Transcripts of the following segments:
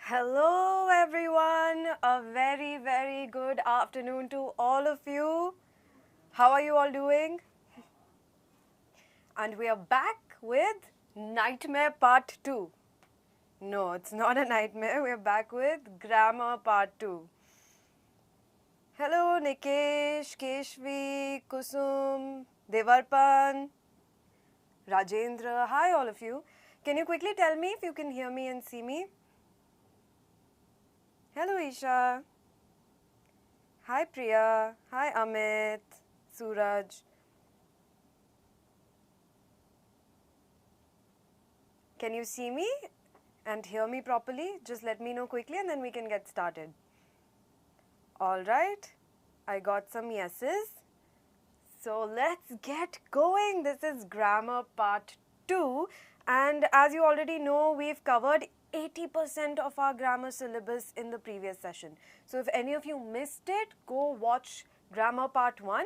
Hello everyone, a very good afternoon to all of you. How are you all doing? And we are back with Nightmare Part 2. No, it's not a nightmare, we are back with Grammar Part 2. Hello Nikesh, Keshvi, Kusum, Devarpan, Rajendra, hi all of you. Can you quickly tell me if you can hear me and see me? Hello Isha. Hi Priya. Hi Amit. Suraj. Can you see me and hear me properly? Just let me know quickly and then we can get started. Alright. I got some yeses. So let's get going. This is Grammar Part 2 and as you already know, we've covered 80% of our grammar syllabus in the previous session. So if any of you missed it, go watch Grammar Part 1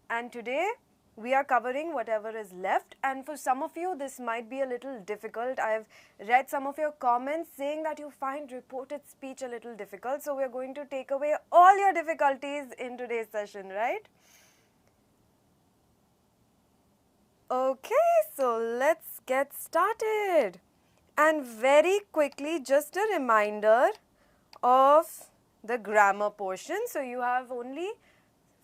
and today we are covering whatever is left, and for some of you this might be a little difficult. I've read some of your comments saying that you find reported speech a little difficult, so we're going to take away all your difficulties in today's session, right? Okay, so let's get started. And very quickly, just a reminder of the grammar portion. So you have only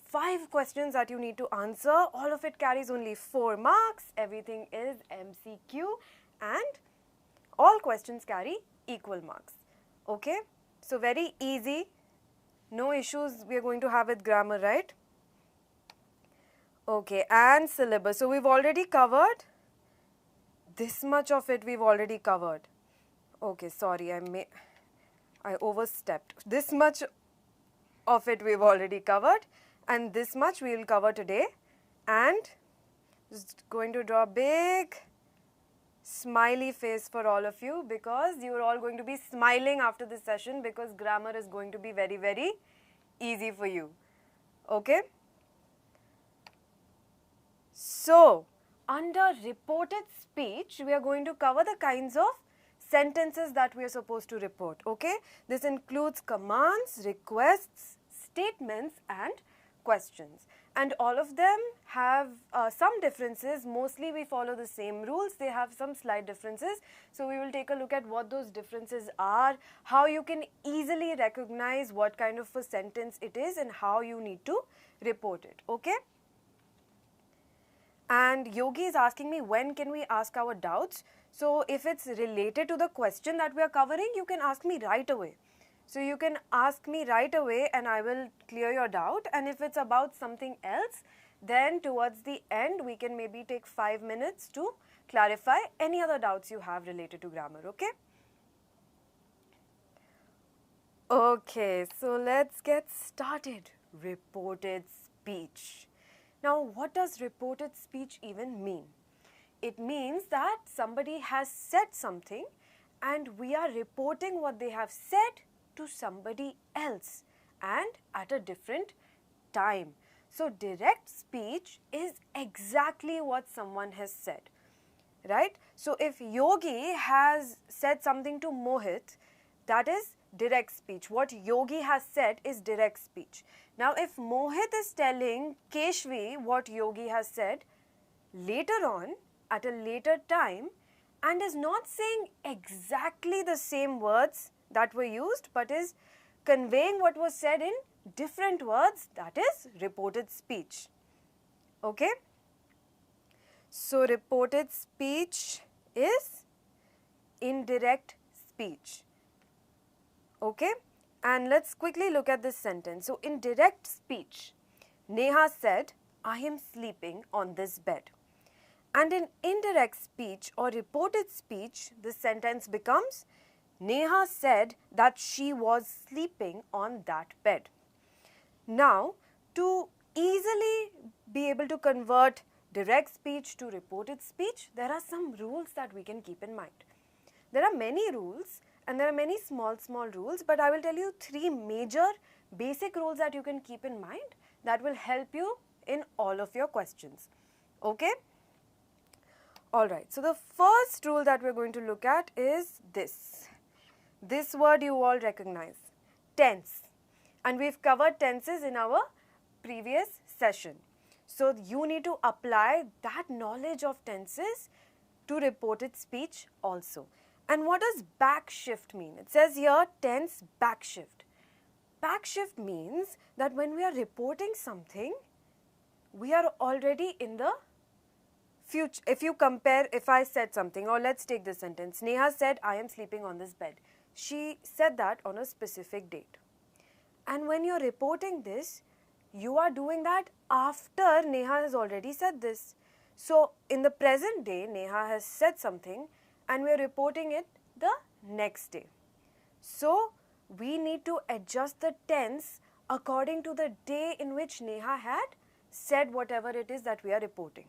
5 questions that you need to answer. All of it carries only 4 marks. Everything is MCQ and all questions carry equal marks. Okay, so very easy. No issues we are going to have with grammar, right? Okay, and syllabus. So we've already covered this much of it. We've already covered. Okay, sorry, I overstepped. This much of it we've already covered, and this much we will cover today. And just going to draw a big smiley face for all of you because you're all going to be smiling after this session because grammar is going to be very easy for you. Okay? So, under reported speech, we are going to cover the kinds of sentences that we are supposed to report, okay? This includes commands, requests, statements and questions. And all of them have some differences. Mostly we follow the same rules. They have some slight differences. So we will take a look at what those differences are, how you can easily recognize what kind of a sentence it is and how you need to report it, okay? And Yogi is asking me when can we ask our doubts. So if it's related to the question that we are covering, you can ask me right away. So you can ask me right away and I will clear your doubt. And if it's about something else, then towards the end we can maybe take 5 minutes to clarify any other doubts you have related to grammar, okay? Okay, so let's get started. Reported speech. Now, what does reported speech even mean? It means that somebody has said something and we are reporting what they have said to somebody else and at a different time. So, direct speech is exactly what someone has said, right? So, if Yogi has said something to Mohit, that is direct speech. What Yogi has said is direct speech. Now, if Mohit is telling Keshvi what Yogi has said later on at a later time and is not saying exactly the same words that were used but is conveying what was said in different words, that is reported speech. Okay? So, reported speech is indirect speech. Okay? And let's quickly look at this sentence. So, in direct speech, Neha said, I am sleeping on this bed. And in indirect speech or reported speech, this sentence becomes, Neha said that she was sleeping on that bed. Now, to easily be able to convert direct speech to reported speech, there are some rules that we can keep in mind. There are many rules and there are many small rules, but I will tell you 3 major basic rules that you can keep in mind that will help you in all of your questions. Okay? Alright, so the first rule that we are going to look at is this. This word you all recognize, tense. And we've covered tenses in our previous session. So you need to apply that knowledge of tenses to reported speech also. And what does backshift mean? It says here tense backshift. Backshift means that when we are reporting something, we are already in the future. If you compare, if I said something, or let's take this sentence, Neha said, I am sleeping on this bed. She said that on a specific date. And when you're reporting this, you are doing that after Neha has already said this. So in the present day, Neha has said something and we are reporting it the next day. So we need to adjust the tense according to the day in which Neha had said whatever it is that we are reporting.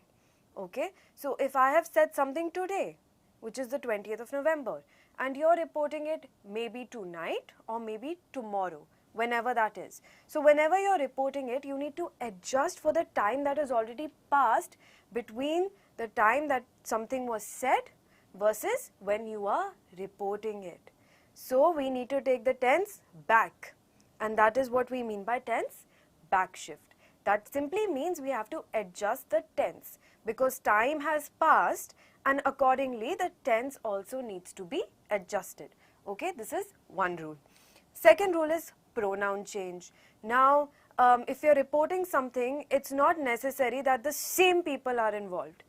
Okay, so if I have said something today, which is the 20th of November, and you're reporting it maybe tonight or maybe tomorrow, whenever that is. So whenever you're reporting it, you need to adjust for the time that has already passed between the time that something was said versus when you are reporting it. So we need to take the tense back, and that is what we mean by tense backshift. That simply means we have to adjust the tense because time has passed and accordingly the tense also needs to be adjusted. Okay, this is one rule. Second rule is pronoun change. Now, if you're reporting something, it's not necessary that the same people are involved.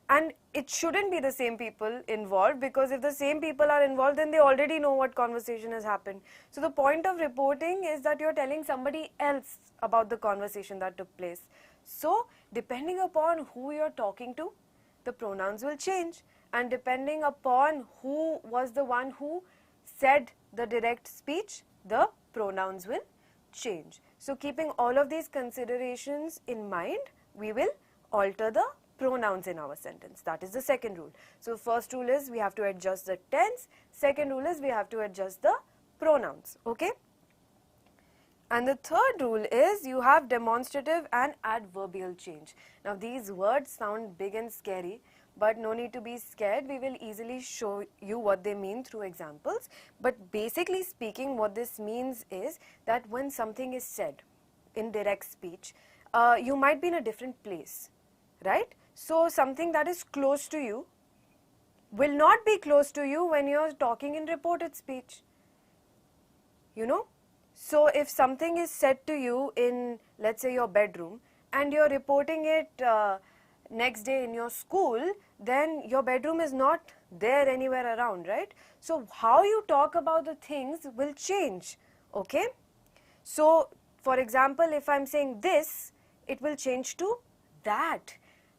And it shouldn't be the same people involved, because if the same people are involved, then they already know what conversation has happened. So the point of reporting is that you're telling somebody else about the conversation that took place. So depending upon who you're talking to, the pronouns will change. And depending upon who was the one who said the direct speech, the pronouns will change. So keeping all of these considerations in mind, we will alter the pronouns in our sentence. That is the second rule. So first rule is we have to adjust the tense. Second rule is we have to adjust the pronouns. Okay. And the third rule is you have demonstrative and adverbial change. Now these words sound big and scary, but no need to be scared. We will easily show you what they mean through examples. But basically speaking, what this means is that when something is said in direct speech, you might be in a different place, right? So something that is close to you will not be close to you when you are talking in reported speech. You know? So if something is said to you in, let's say, your bedroom, and you're reporting it next day in your school, then your bedroom is not there anywhere around, right? So how you talk about the things will change, okay? So for example, if I'm saying this, it will change to that.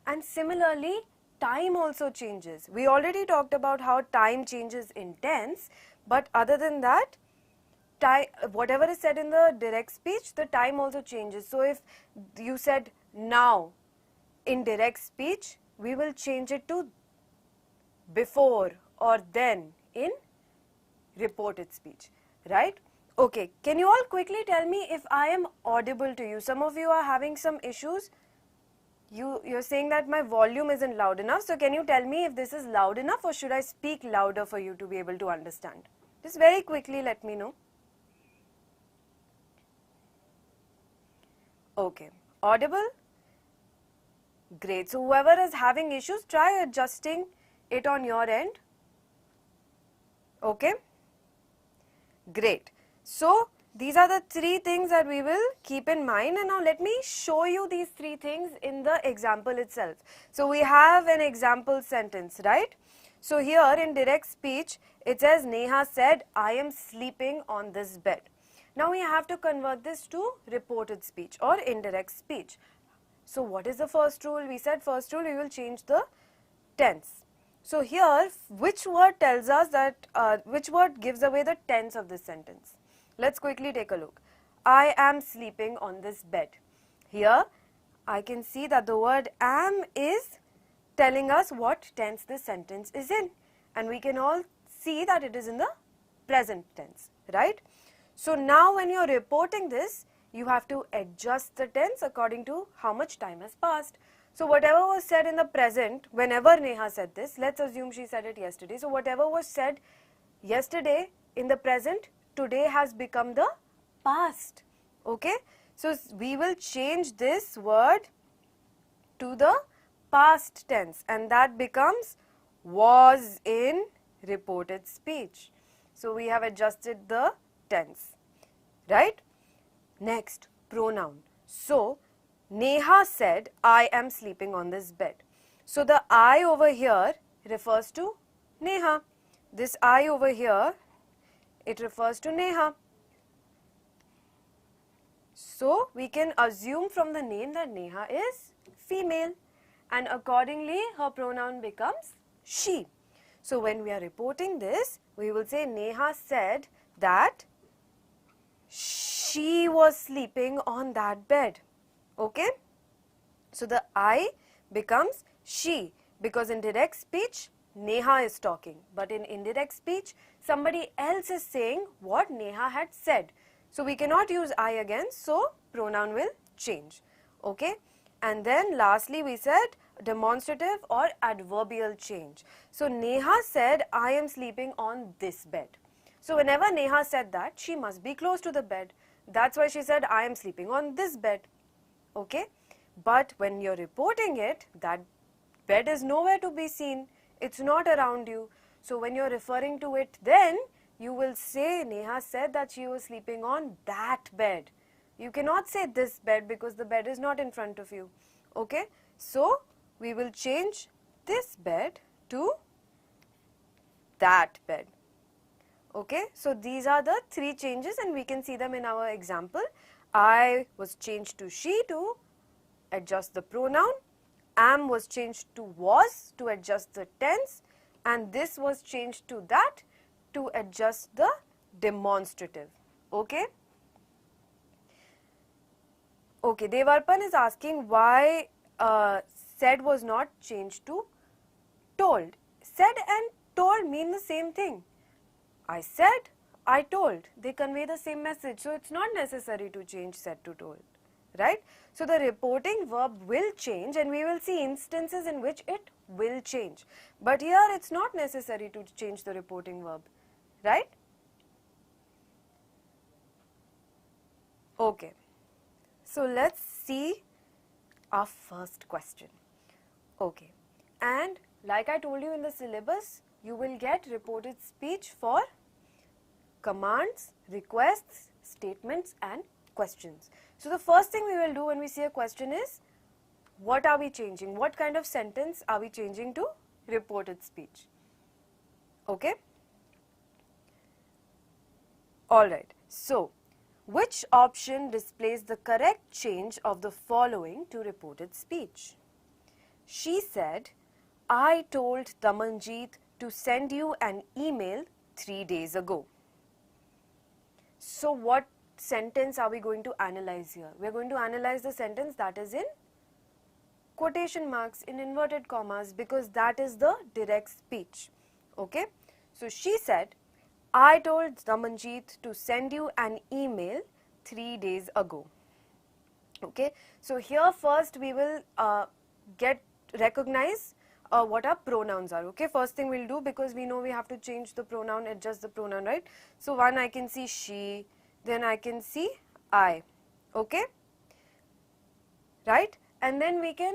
And similarly, time also changes. We already talked about how time changes in tense, but other than that, whatever is said in the direct speech, the time also changes. So if you said now in direct speech, we will change it to before or then in reported speech, right? Okay, can you all quickly tell me if I am audible to you? Some of you are having some issues. You're saying that my volume isn't loud enough. So can you tell me if this is loud enough, or should I speak louder for you to be able to understand? Just very quickly let me know. Okay, audible? Great. So whoever is having issues, try adjusting it on your end. Okay? Great. So these are the three things that we will keep in mind, and now let me show you these three things in the example itself. So we have an example sentence, right? So here in direct speech, it says Neha said, I am sleeping on this bed. Now we have to convert this to reported speech or indirect speech. So what is the first rule? We said first rule, we will change the tense. So here, which word tells us that, which word gives away the tense of this sentence? Let's quickly take a look. I am sleeping on this bed. Here, I can see that the word am is telling us what tense this sentence is in. And we can all see that it is in the present tense, right? So now when you're reporting this, you have to adjust the tense according to how much time has passed. So whatever was said in the present, whenever Neha said this, let's assume she said it yesterday. So whatever was said yesterday in the present, today has become the past. Okay, so we will change this word to the past tense, and that becomes was in reported speech. So we have adjusted the tense, right? Next, pronoun. So Neha said, I am sleeping on this bed. So the I over here refers to Neha. This I over here, it refers to Neha. So we can assume from the name that Neha is female, and accordingly her pronoun becomes she. So when we are reporting this, we will say Neha said that she was sleeping on that bed. Okay? So the I becomes she, because in direct speech Neha is talking, but in indirect speech somebody else is saying what Neha had said. So we cannot use I again, so pronoun will change. Okay? And then lastly we said demonstrative or adverbial change. So Neha said, I am sleeping on this bed. So whenever Neha said that, she must be close to the bed. That's why she said, I am sleeping on this bed. Okay? But when you're reporting it, that bed is nowhere to be seen. It's not around you. So when you're referring to it, then you will say Neha said that she was sleeping on that bed. You cannot say this bed because the bed is not in front of you. Okay? So we will change this bed to that bed. Okay? So these are the three changes, and we can see them in our example. I was changed to she to adjust the pronoun. Am was changed to was to adjust the tense, and this was changed to that to adjust the demonstrative. Okay? Okay, Devarpan is asking why said was not changed to told. Said and told mean the same thing. I said, I told. They convey the same message. So it's not necessary to change said to told. Right? So the reporting verb will change, and we will see instances in which it will change. But here it's not necessary to change the reporting verb. Right? Okay. So let's see our first question. Okay. And like I told you in the syllabus, you will get reported speech for commands, requests, statements and questions. So the first thing we will do when we see a question is, what are we changing? What kind of sentence are we changing to reported speech? Okay? Alright. So, which option displays the correct change of the following to reported speech? She said, I told Damanjeet to send you an email 3 days ago. So what sentence are we going to analyze here? We are going to analyze the sentence that is in quotation marks, in inverted commas, because that is the direct speech. Okay? So she said, I told Damanjeet to send you an email 3 days ago. Okay? So here first we will recognize what our pronouns are. Okay? First thing we'll do, because we know we have to change the pronoun, adjust the pronoun, right? So one I can see she, then I can see I. Okay? Right? And then we can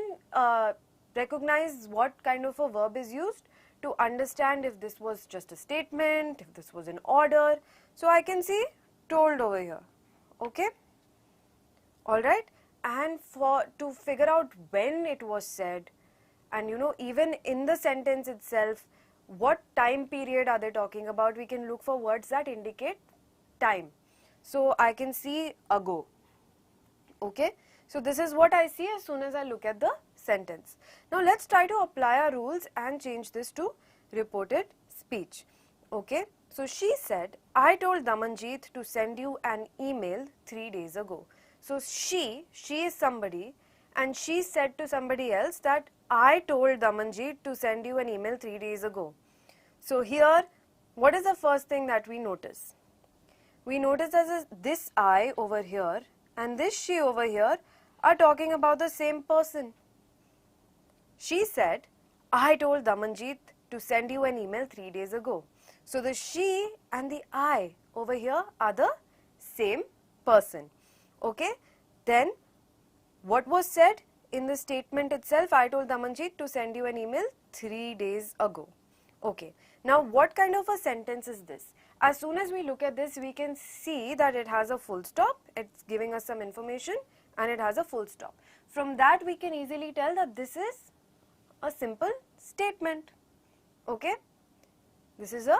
recognize what kind of a verb is used to understand if this was just a statement, if this was an order. So I can see told over here. Okay? Alright? And to figure out when it was said, and even in the sentence itself, what time period are they talking about, we can look for words that indicate time. So I can see ago. Okay? So this is what I see as soon as I look at the sentence. Now let's try to apply our rules and change this to reported speech. Okay? So she said, I told Damanjeet to send you an email 3 days ago. So she is somebody, and she said to somebody else that I told Damanjeet to send you an email 3 days ago. So here, what is the first thing that we notice? We notice as this I over here and this she over here are talking about the same person. She said, I told Damanjeet to send you an email 3 days ago. So the she and the I over here are the same person. Okay, then what was said in the statement itself? I told Damanjeet to send you an email 3 days ago. Okay, now what kind of a sentence is this? As soon as we look at this, we can see that it has a full stop, it's giving us some information, and it has a full stop. From that we can easily tell that this is a simple statement. Okay, this is a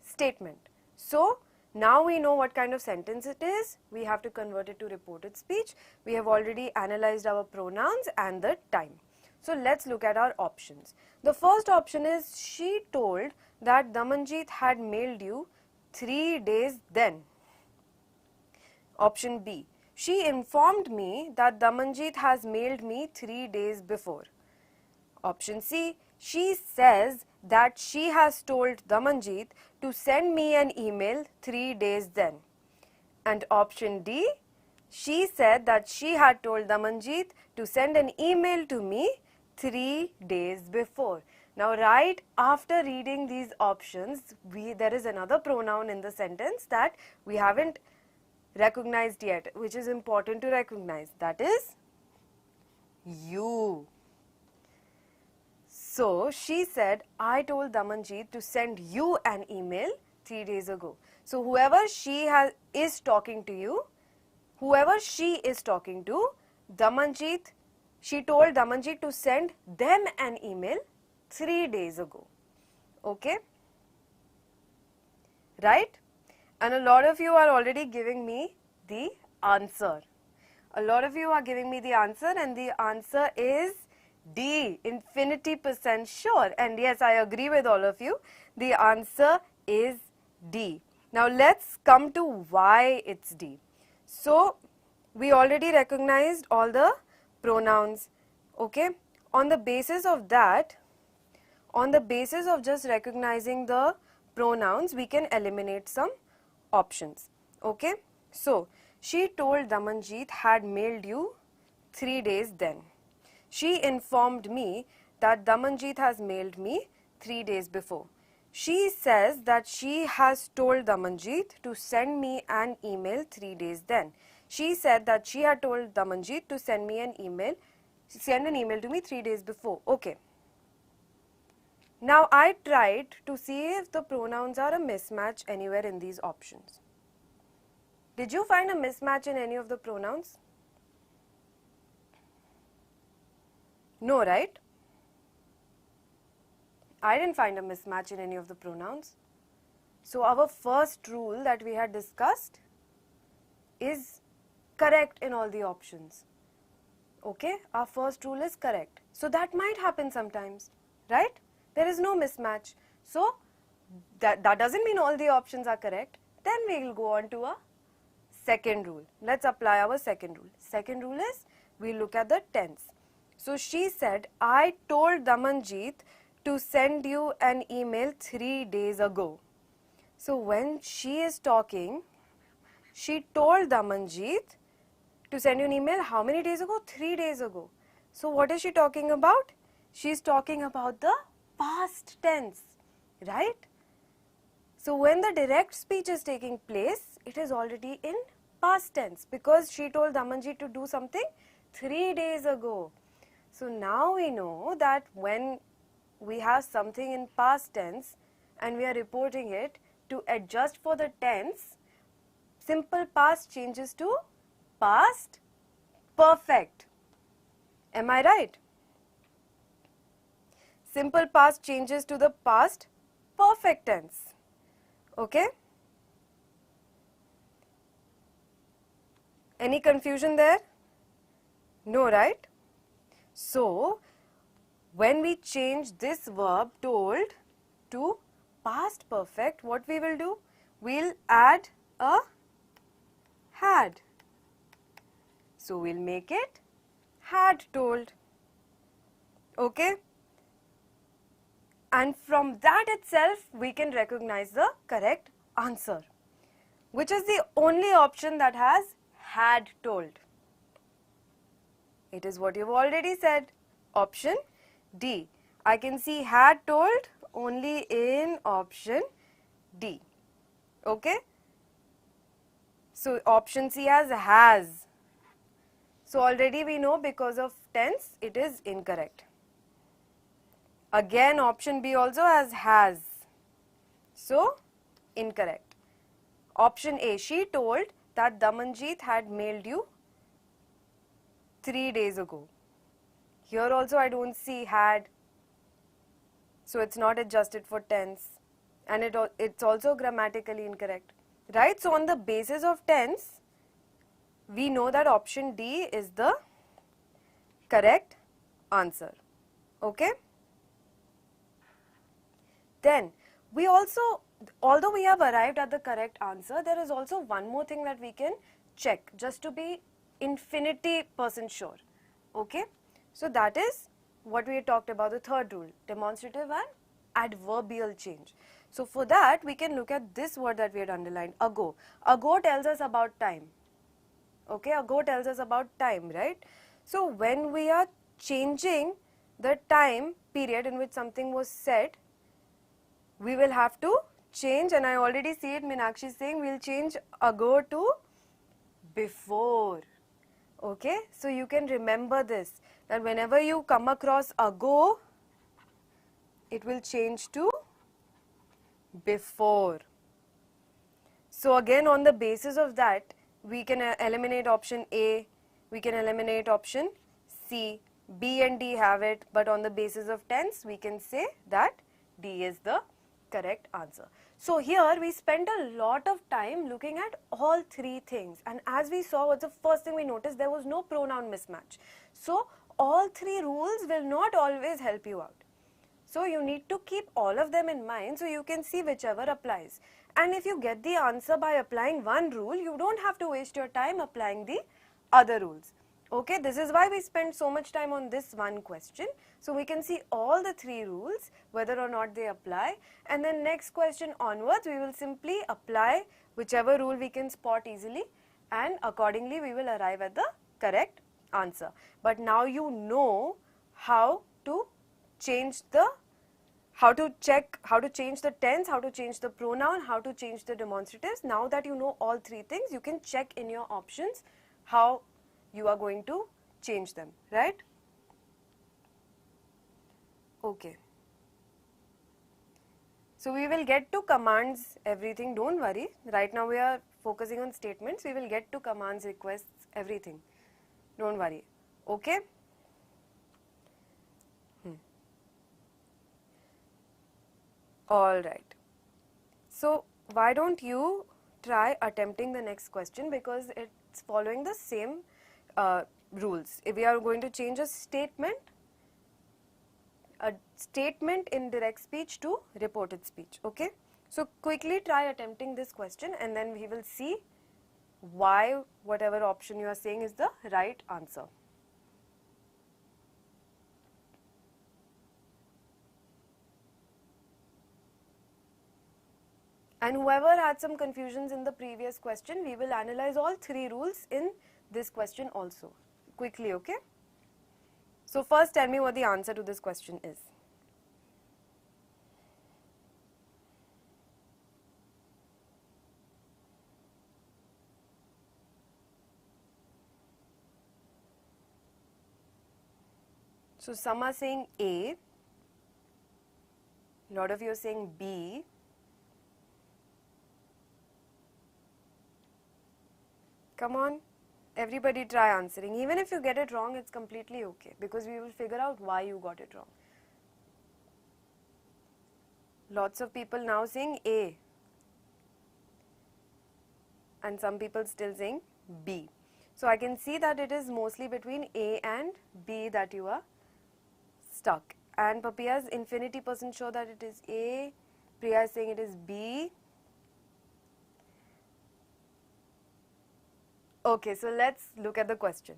statement. So now we know what kind of sentence it is. We have to convert it to reported speech. We have already analyzed our pronouns and the time. So let's look at our options. The first option is, she told that Damanjeet had mailed you 3 days then. Option B, she informed me that Damanjeet has mailed me 3 days before. Option C, she says that she has told Damanjeet to send me an email 3 days then. And option D, she said that she had told Damanjeet to send an email to me 3 days before. Now right after reading these options, there is another pronoun in the sentence that we haven't recognized yet, which is important to recognize, that is you. So she said, I told Damanjeet to send you an email 3 days ago. So whoever she is talking to you, whoever she is talking to, Damanjeet, she told Damanjeet to send them an email 3 days ago. Okay, right? And a lot of you are already giving me the answer. A lot of you are giving me the answer, and the answer is D, infinity% sure. And yes, I agree with all of you. The answer is D. Now let's come to why it's D. So we already recognized all the pronouns. Okay, on the basis of that, on the basis of just recognizing the pronouns, we can eliminate some options. Okay, so she told Damanjeet had mailed you 3 days then. She informed me that Damanjeet has mailed me 3 days before. She says that she has told Damanjeet to send me an email 3 days then. She said that she had told Damanjeet to send an email to me 3 days before. Okay. Now I tried to see if the pronouns are a mismatch anywhere in these options. Did you find a mismatch in any of the pronouns? No, right? I didn't find a mismatch in any of the pronouns. So our first rule that we had discussed is correct in all the options. Okay, our first rule is correct. So that might happen sometimes, right? There is no mismatch. So that doesn't mean all the options are correct. Then we will go on to a second rule. Let's apply our second rule. Second rule is, we look at the tense. So she said, I told Damanjeet to send you an email 3 days ago. So when she is talking, she told Damanjeet to send you an email how many days ago? 3 days ago. So what is she talking about? She is talking about the past tense, right? So when the direct speech is taking place, it is already in past tense because she told Damanjeet to do something 3 days ago. So now we know that when we have something in past tense and we are reporting it, to adjust for the tense, simple past changes to past perfect. Am I right? Simple past changes to the past perfect tense. Okay? Any confusion there? No, right? So, when we change this verb told to past perfect, what we will do? We'll add a had. So, we'll make it had told. Okay? And from that itself, we can recognize the correct answer, which is the only option that has had told. It is what you've already said. Option D. I can see had told only in option D. Okay? So option C has. So already we know because of tense it is incorrect. Again option B also has. So incorrect. Option A, she told that Damanjeet had mailed you 3 days ago. Here also I don't see had. So it's not adjusted for tense, and it's also grammatically incorrect, right? So on the basis of tense, we know that option D is the correct answer. Okay? Then we also, although we have arrived at the correct answer, there is also one more thing that we can check just to be infinity% sure. Okay? So that is what we talked about, the third rule, demonstrative and adverbial change. So for that we can look at this word that we had underlined, ago. Ago tells us about time. Okay, ago tells us about time, right? So when we are changing the time period in which something was said, we will have to change, and I already see it, Meenakshi saying we'll change ago to before. Okay, so you can remember this, that whenever you come across ago, it will change to before. So again, on the basis of that, we can eliminate option A, we can eliminate option C, B and D have it, but on the basis of tense, we can say that D is the correct answer. So here we spent a lot of time looking at all three things, and as we saw, what's the first thing we noticed? There was no pronoun mismatch. So all three rules will not always help you out. So you need to keep all of them in mind so you can see whichever applies. And if you get the answer by applying one rule, you don't have to waste your time applying the other rules. Okay, this is why we spend so much time on this one question. So we can see all the three rules, whether or not they apply, and then next question onwards, we will simply apply whichever rule we can spot easily, and accordingly we will arrive at the correct answer. But now you know how to change the, how to change the tense, how to change the pronoun, how to change the demonstratives. Now that you know all three things, you can check in your options how you are going to change them, right? Okay. So we will get to commands, everything, don't worry. Right now we are focusing on statements. We will get to commands, requests, everything. Don't worry. Okay? Alright. So why don't you try attempting the next question, because it's following the same rules. If we are going to change a statement in direct speech to reported speech. Okay? So quickly try attempting this question, and then we will see why whatever option you are saying is the right answer. And whoever had some confusions in the previous question, we will analyze all three rules in this question also. Quickly, okay? So first tell me what the answer to this question is. So some are saying A, a lot of you are saying B, come on, everybody try answering. Even if you get it wrong, it's completely okay, because we will figure out why you got it wrong. Lots of people now saying A, and some people still saying B. So I can see that it is mostly between A and B that you are stuck. And Papiya is infinity% sure that it is A. Priya is saying it is B. Okay, so let's look at the question.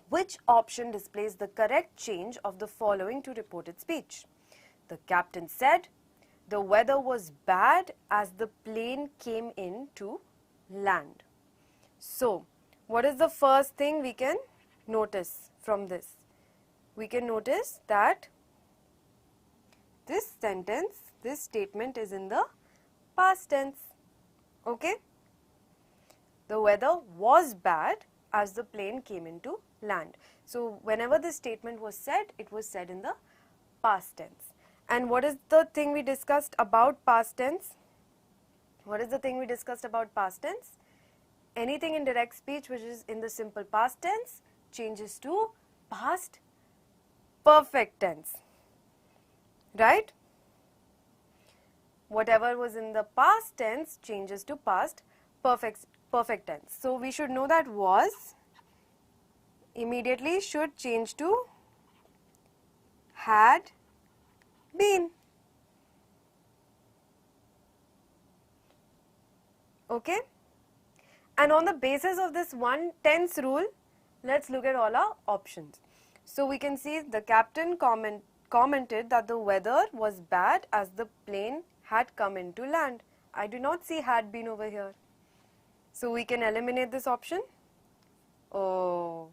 Which option displays the correct change of the following to reported speech? The captain said, the weather was bad as the plane came in to land. So, what is the first thing we can notice from this? We can notice that this sentence, this statement is in the past tense. Okay? The weather was bad as the plane came into land. So whenever this statement was said, it was said in the past tense. And what is the thing we discussed about past tense? What is the thing we discussed about past tense? Anything in direct speech which is in the simple past tense changes to past perfect tense, right? Whatever was in the past tense changes to past perfect tense. So we should know that was immediately should change to had been. Okay? And on the basis of this one tense rule, let's look at all our options. So we can see the captain commented that the weather was bad as the plane had come into land. I do not see had been over here. So we can eliminate this option. Oh.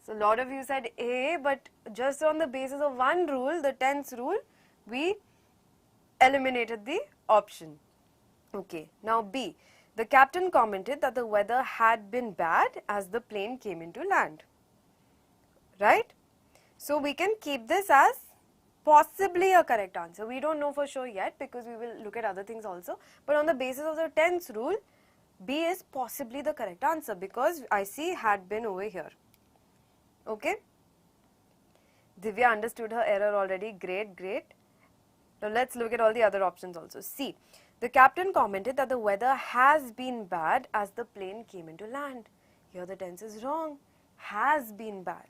So a lot of you said A, but just on the basis of one rule, the tense rule, we eliminated the option. Okay, now B. The captain commented that the weather had been bad as the plane came into land. Right? So we can keep this as possibly a correct answer. We don't know for sure yet because we will look at other things also. But on the basis of the tense rule, B is possibly the correct answer because I see had been over here. Okay? Divya understood her error already. Great, great. Now let's look at all the other options also. C. The captain commented that the weather has been bad as the plane came into land. Here the tense is wrong. Has been bad.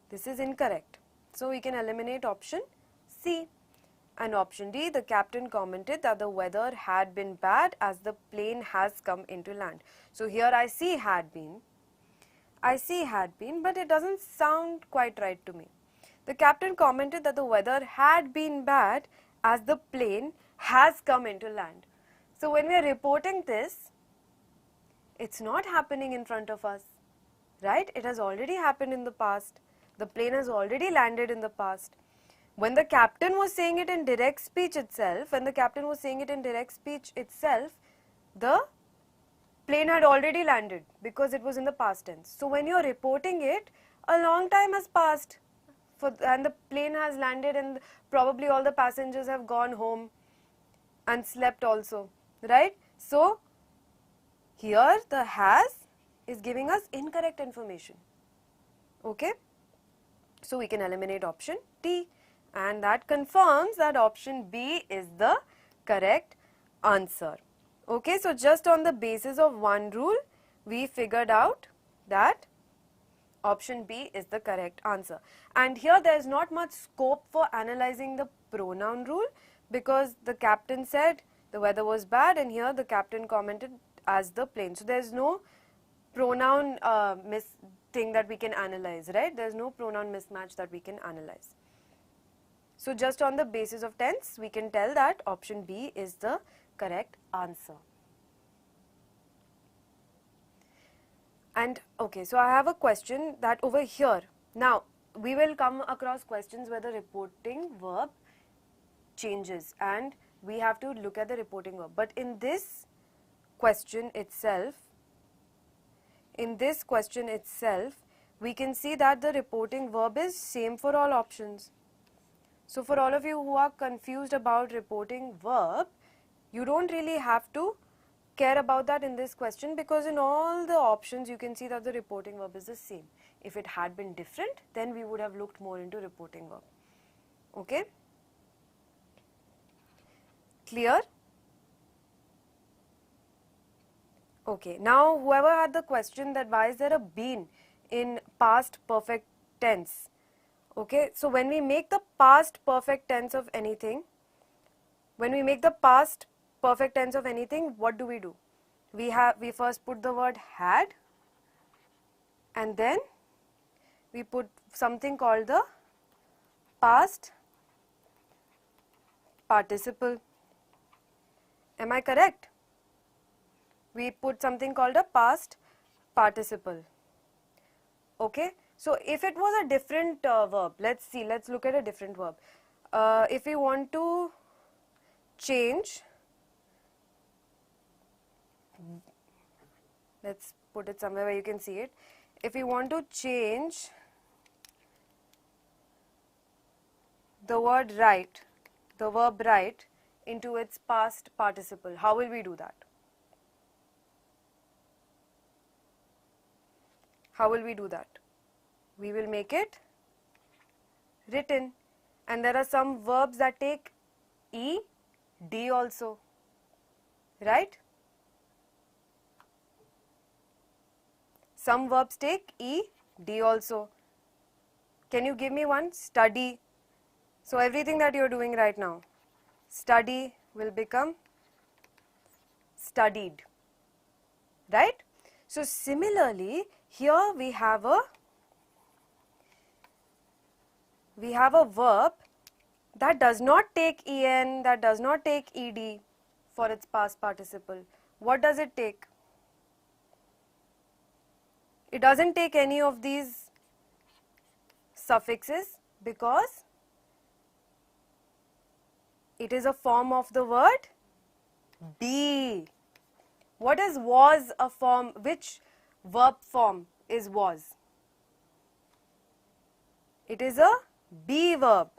This is incorrect. So we can eliminate option C. And option D, the captain commented that the weather had been bad as the plane has come into land. So here I see had been. I see had been, but it doesn't sound quite right to me. The captain commented that the weather had been bad as the plane has come into land. So when we are reporting this, it's not happening in front of us, right? It has already happened in the past. The plane has already landed in the past. When the captain was saying it in direct speech itself, the plane had already landed because it was in the past tense. So when you are reporting it, a long time has passed and the plane has landed and probably all the passengers have gone home and slept also, right? So here the has is giving us incorrect information. Okay? So we can eliminate option D, and that confirms that option B is the correct answer. Okay, so just on the basis of one rule, we figured out that option B is the correct answer. And here there is not much scope for analyzing the pronoun rule because the captain said the weather was bad and here the captain commented as the plane. So there is no pronoun thing that we can analyze, right? There is no pronoun mismatch that we can analyze. So just on the basis of tense, we can tell that option B is the correct answer. And okay, so I have a question that over here, now we will come across questions where the reporting verb changes and we have to look at the reporting verb. But in this question itself, we can see that the reporting verb is same for all options. So for all of you who are confused about reporting verb, you don't really have to care about that in this question because in all the options you can see that the reporting verb is the same. If it had been different, then we would have looked more into reporting verb. Okay? Clear? Okay, now whoever had the question that why is there a been in past perfect tense? Okay, so when we make the past perfect tense of anything, what do? We first put the word had and then we put something called the past participle. Am I correct? We put something called a past participle. Okay, so if it was a different verb, let's look at a different verb. If we want to change let's put it somewhere where you can see it. If we want to change the word write, the verb write, into its past participle, how will we do that? How will we do that? We will make it written, and there are some verbs that take ed also, right? Some verbs take ed also. Can you give me one? Study. So everything that you are doing right now, study will become studied, right? So similarly, here we have a verb that does not take en, that does not take ed for its past participle. What does it take? It doesn't take any of these suffixes because it is a form of the word be. What is was a form? Which verb form is was? It is a be verb.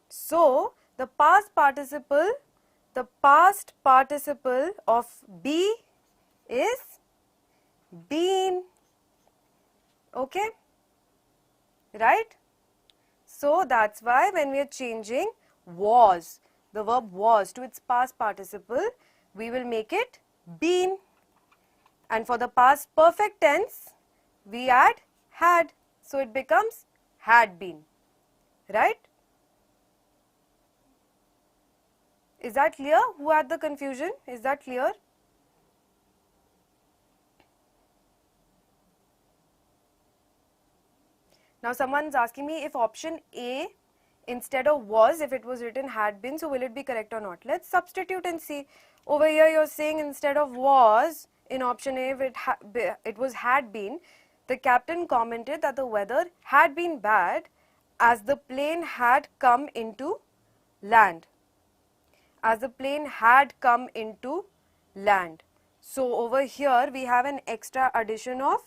So the past participle of be is been. Okay, right? So that's why when we are changing was, the verb was, to its past participle, we will make it been, and for the past perfect tense we add had, so it becomes had been, right? Is that clear? Who had the confusion? Is that clear? Now someone is asking me if option A instead of was, if it was written had been, so will it be correct or not? Let's substitute and see. Over here you're saying instead of was, in option A, if it was had been. The captain commented that the weather had been bad as the plane had come into land. As the plane had come into land. So over here we have an extra addition of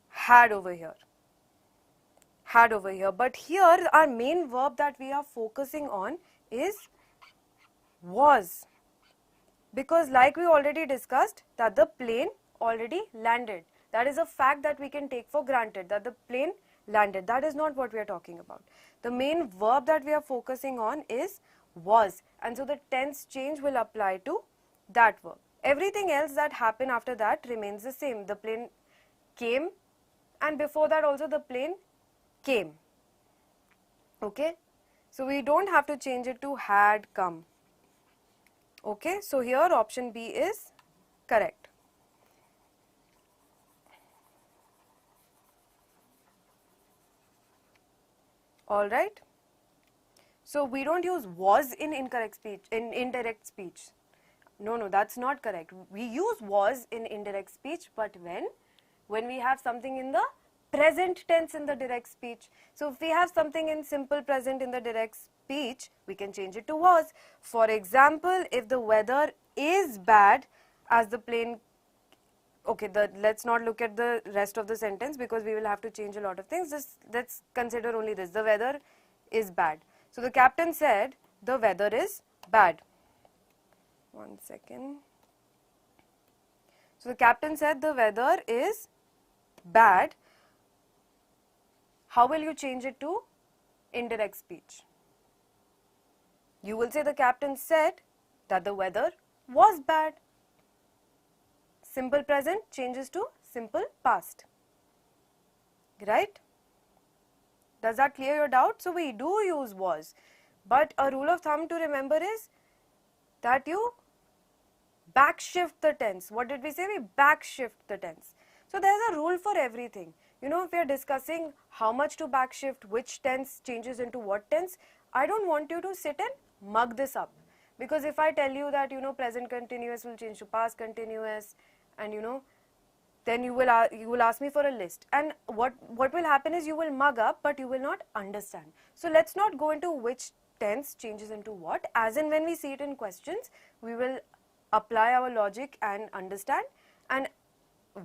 had over here. Had over here. But here our main verb that we are focusing on is was. Because like we already discussed that the plane already landed. That is a fact that we can take for granted, that the plane landed. That is not what we are talking about. The main verb that we are focusing on is was, and so the tense change will apply to that verb. Everything else that happened after that remains the same. The plane came, and before that also the plane came. Okay, so we don't have to change it to had come. Okay, so here option B is correct. All right. So we don't use was in indirect speech. No, that's not correct. We use was in indirect speech, but when we have something in the present tense in the direct speech. So if we have something in simple present in the direct speech, we can change it to was. For example, if the weather is bad as the plane, okay, let's not look at the rest of the sentence because we will have to change a lot of things. Just let's consider only this. The weather is bad. So the captain said the weather is bad. One second. So the captain said the weather is bad. How will you change it to indirect speech? You will say the captain said that the weather was bad. Simple present changes to simple past. Right? Does that clear your doubt? So we do use was, but a rule of thumb to remember is that you backshift the tense. What did we say? We backshift the tense. So there's a rule for everything. You know, if we are discussing how much to backshift, which tense changes into what tense, I don't want you to sit and mug this up. Because if I tell you that, present continuous will change to past continuous, and then you will ask me for a list, and what will happen is you will mug up, but you will not understand. So let's not go into which tense changes into what, as in when we see it in questions, we will apply our logic and understand, and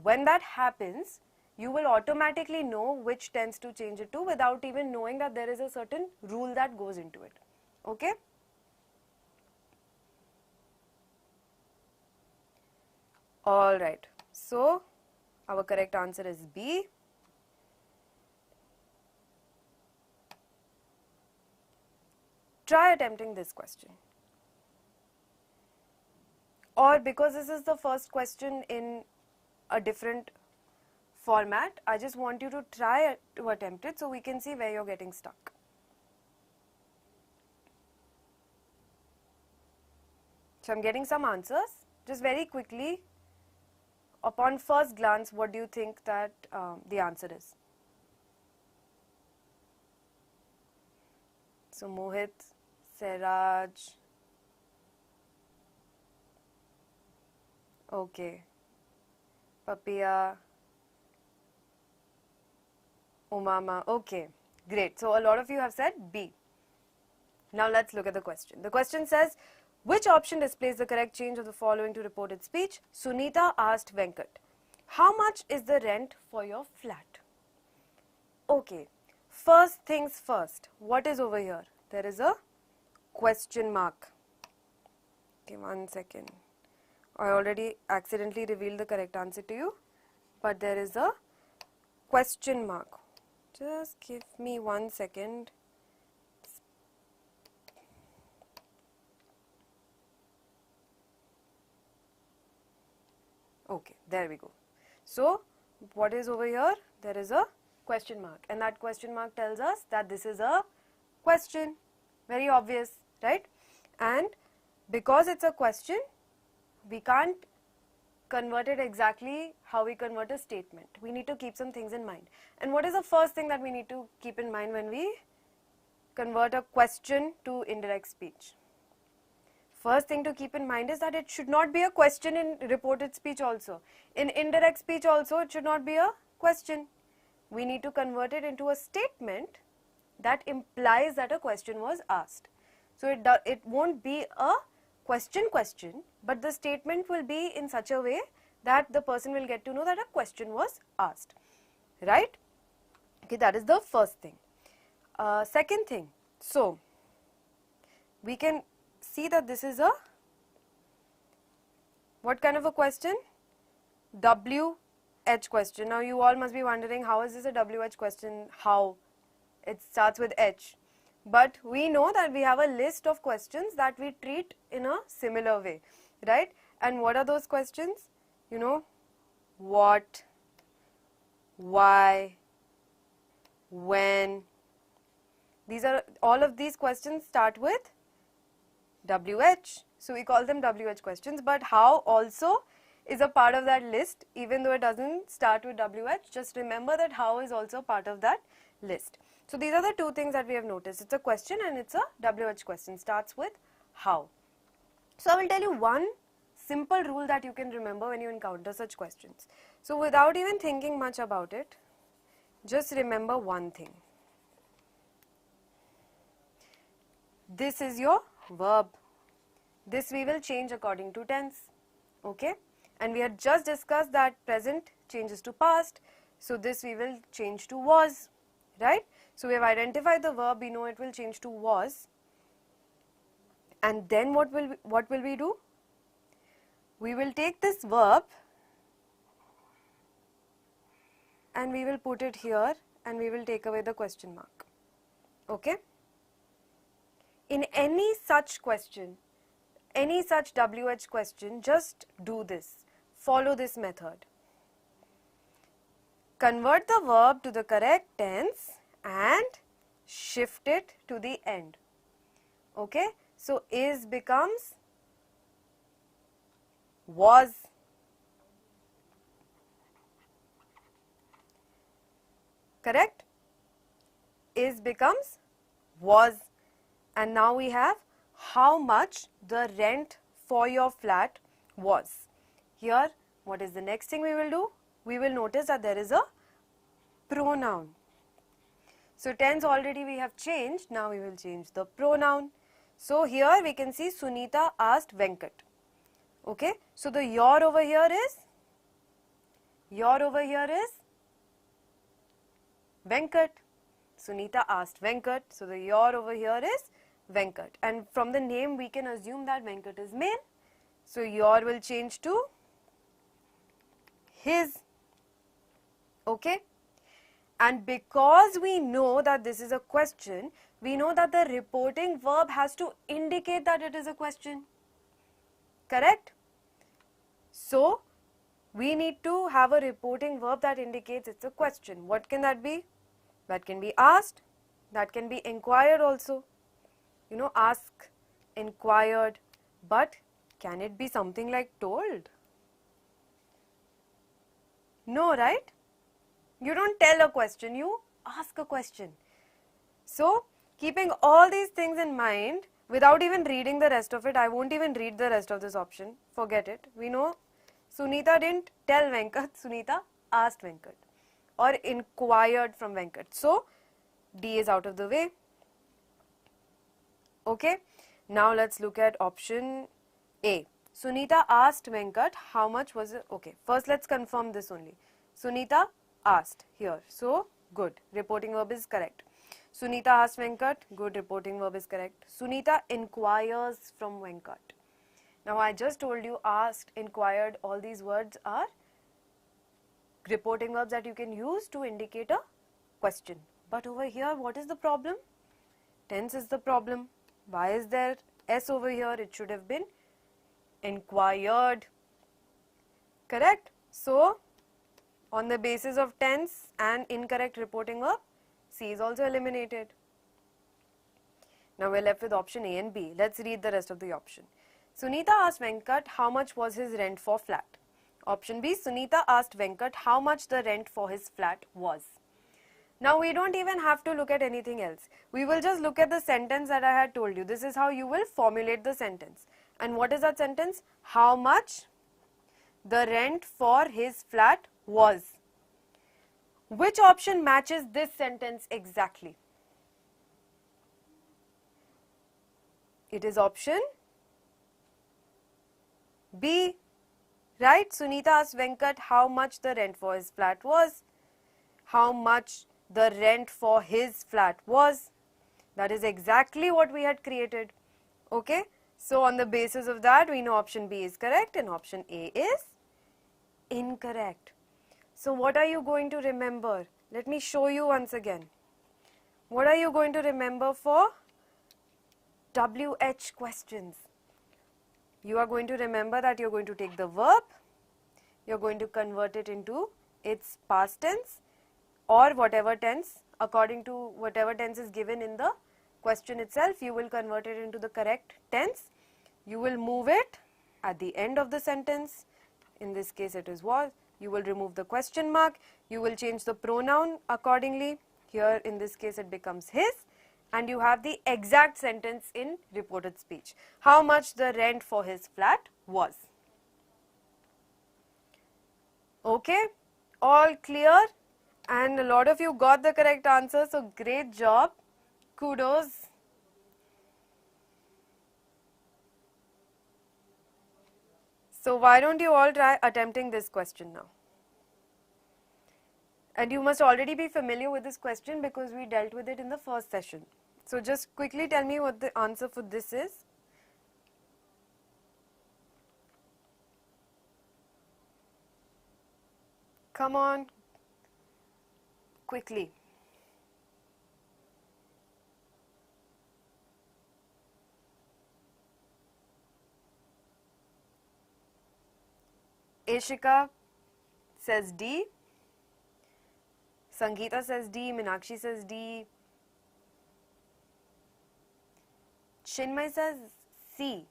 when that happens, you will automatically know which tense to change it to without even knowing that there is a certain rule that goes into it. Okay? Alright, so our correct answer is B. Try attempting this question. Or because this is the first question in a different format, I just want you to try to attempt it so we can see where you're getting stuck. So I'm getting some answers. Just very quickly, upon first glance, what do you think that the answer is? So Mohit, Seraj, okay, Papia, Umama, okay, great. So a lot of you have said B. Now let's look at the question. The question says, which option displays the correct change of the following to reported speech? Sunita asked Venkat, how much is the rent for your flat? Okay, first things first, what is over here? There is a question mark. Okay, 1 second. I already accidentally revealed the correct answer to you, but there is a question mark. Just give me 1 second. Okay, there we go. So, what is over here? There is a question mark, and that question mark tells us that this is a question. Very obvious, right? And because it's a question, we can't convert it exactly how we convert a statement. We need to keep some things in mind. And what is the first thing that we need to keep in mind when we convert a question to indirect speech? First thing to keep in mind is that it should not be a question in reported speech also. In indirect speech also, it should not be a question. We need to convert it into a statement that implies that a question was asked. So it won't be a question, but the statement will be in such a way that the person will get to know that a question was asked, right? Okay, that is the first thing. Second thing, so we can see that this is a, what kind of a question? WH question. Now you all must be wondering, how is this a WH question? How? It starts with H. But we know that we have a list of questions that we treat in a similar way, right? And what are those questions? You know, what, why, when. These are, all of these questions start with WH. So we call them WH questions, but how also is a part of that list, even though it doesn't start with WH. Just remember that how is also part of that list. So these are the two things that we have noticed. It's a question and it's a WH question. Starts with how. So I will tell you one simple rule that you can remember when you encounter such questions. So without even thinking much about it, just remember one thing. This is your verb. This we will change according to tense. Okay? And we had just discussed that present changes to past. So this we will change to was. Right? So we have identified the verb, we know it will change to was. And then what will we do? We will take this verb and we will put it here and we will take away the question mark. Okay? In any such question, any such WH question, just do this. Follow this method. Convert the verb to the correct tense and shift it to the end. Okay? So, is becomes was. Correct? Is becomes was. And now we have how much the rent for your flat was. Here, what is the next thing we will do? We will notice that there is a pronoun. So, tense already we have changed, now we will change the pronoun. So, here we can see Sunita asked Venkat. Okay, so the your over here is Venkat. Sunita asked Venkat, so the your over here is Venkat, and from the name we can assume that Venkat is male, so your will change to his. Okay, and because we know that this is a question, we know that the reporting verb has to indicate that it is a question. Correct? So we need to have a reporting verb that indicates it's a question. What can that be? That can be asked, that can be inquired also. You know, ask, inquired, but can it be something like told? No, right? You don't tell a question, you ask a question. So, keeping all these things in mind, without even reading the rest of it, I won't even read the rest of this option, forget it. We know Sunita didn't tell Venkat, Sunita asked Venkat or inquired from Venkat. So, D is out of the way. Okay, now let's look at option A. Sunita asked Venkat how much was it. Okay, first let's confirm this only. Sunita asked here, so good, reporting verb is correct. Sunita asked Venkat, good, reporting verb is correct. Sunita inquires from Venkat. Now I just told you asked, inquired, all these words are reporting verbs that you can use to indicate a question. But over here, what is the problem? Tense is the problem. Why is there S over here? It should have been inquired. Correct? So, on the basis of tense and incorrect reporting verb, C is also eliminated. Now we're left with option A and B. Let's read the rest of the option. Sunita asked Venkat how much was his rent for flat. Option B, Sunita asked Venkat how much the rent for his flat was. Now we don't even have to look at anything else. We will just look at the sentence that I had told you. This is how you will formulate the sentence. And what is that sentence? How much the rent for his flat was. Which option matches this sentence exactly? It is option B, right? Sunita asked Venkat how much the rent for his flat was. How much the rent for his flat was. That is exactly what we had created. Okay. So, on the basis of that, we know option B is correct and option A is incorrect. So, what are you going to remember? Let me show you once again. What are you going to remember for WH questions? You are going to remember that you are going to take the verb, you are going to convert it into its past tense or whatever tense, according to whatever tense is given in the question itself, you will convert it into the correct tense. You will move it at the end of the sentence. In this case it is was. You will remove the question mark. You will change the pronoun accordingly. Here in this case it becomes his. And you have the exact sentence in reported speech. How much the rent for his flat was. Okay, all clear? And a lot of you got the correct answer, so great job. Kudos. So why don't you all try attempting this question now? And you must already be familiar with this question because we dealt with it in the first session. So just quickly tell me what the answer for this is. Come on, quickly. Ishika says D. Sangeeta says D. Meenakshi says D. Chinmay says C.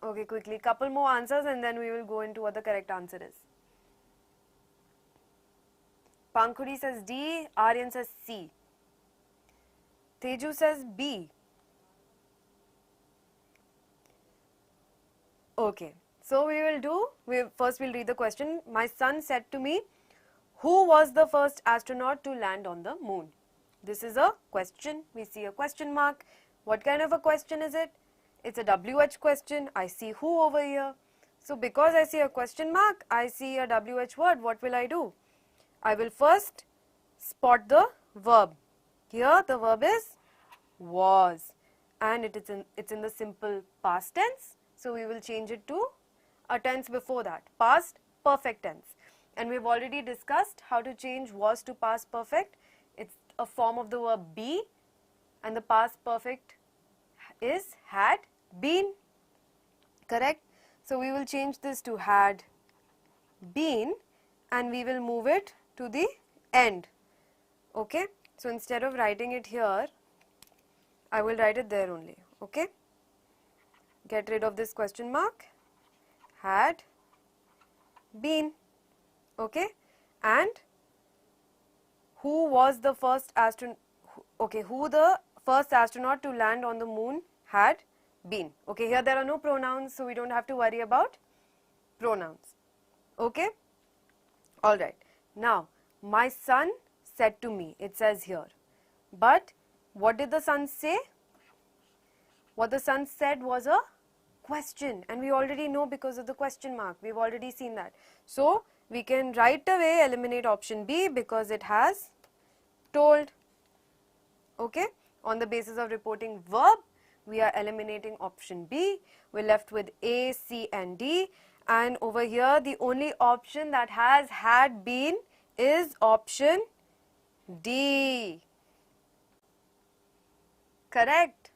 Okay, quickly, couple more answers and then we will go into what the correct answer is. Pankhuri says D. Aryan says C. Teju says B. Okay, so we will do, first we'll read the question. My son said to me, who was the first astronaut to land on the moon? This is a question. We see a question mark. What kind of a question is it? It's a WH question. I see who over here. So because I see a question mark, I see a WH word, what will I do? I will first spot the verb. Here the verb is was, and it's in the simple past tense. So we will change it to a tense before that, past perfect tense. And we've already discussed how to change was to past perfect. It's a form of the verb be, and the past perfect is had been. Correct? So we will change this to had been, and we will move it to the end. Okay? So instead of writing it here, I will write it there only. Okay? Get rid of this question mark. Had been. Okay? And who was the first astronaut? Okay, who the first astronaut to land on the moon had been. Okay, here there are no pronouns, so we don't have to worry about pronouns. Okay? Alright. Now, my son said to me, it says here. But what did the son say? What the son said was a question, and we already know because of the question mark. We've already seen that. So, we can right away eliminate option B because it has told. Okay? On the basis of reporting verb, we are eliminating option B. We're left with A, C and D, and over here the only option that has had been is option D. Correct?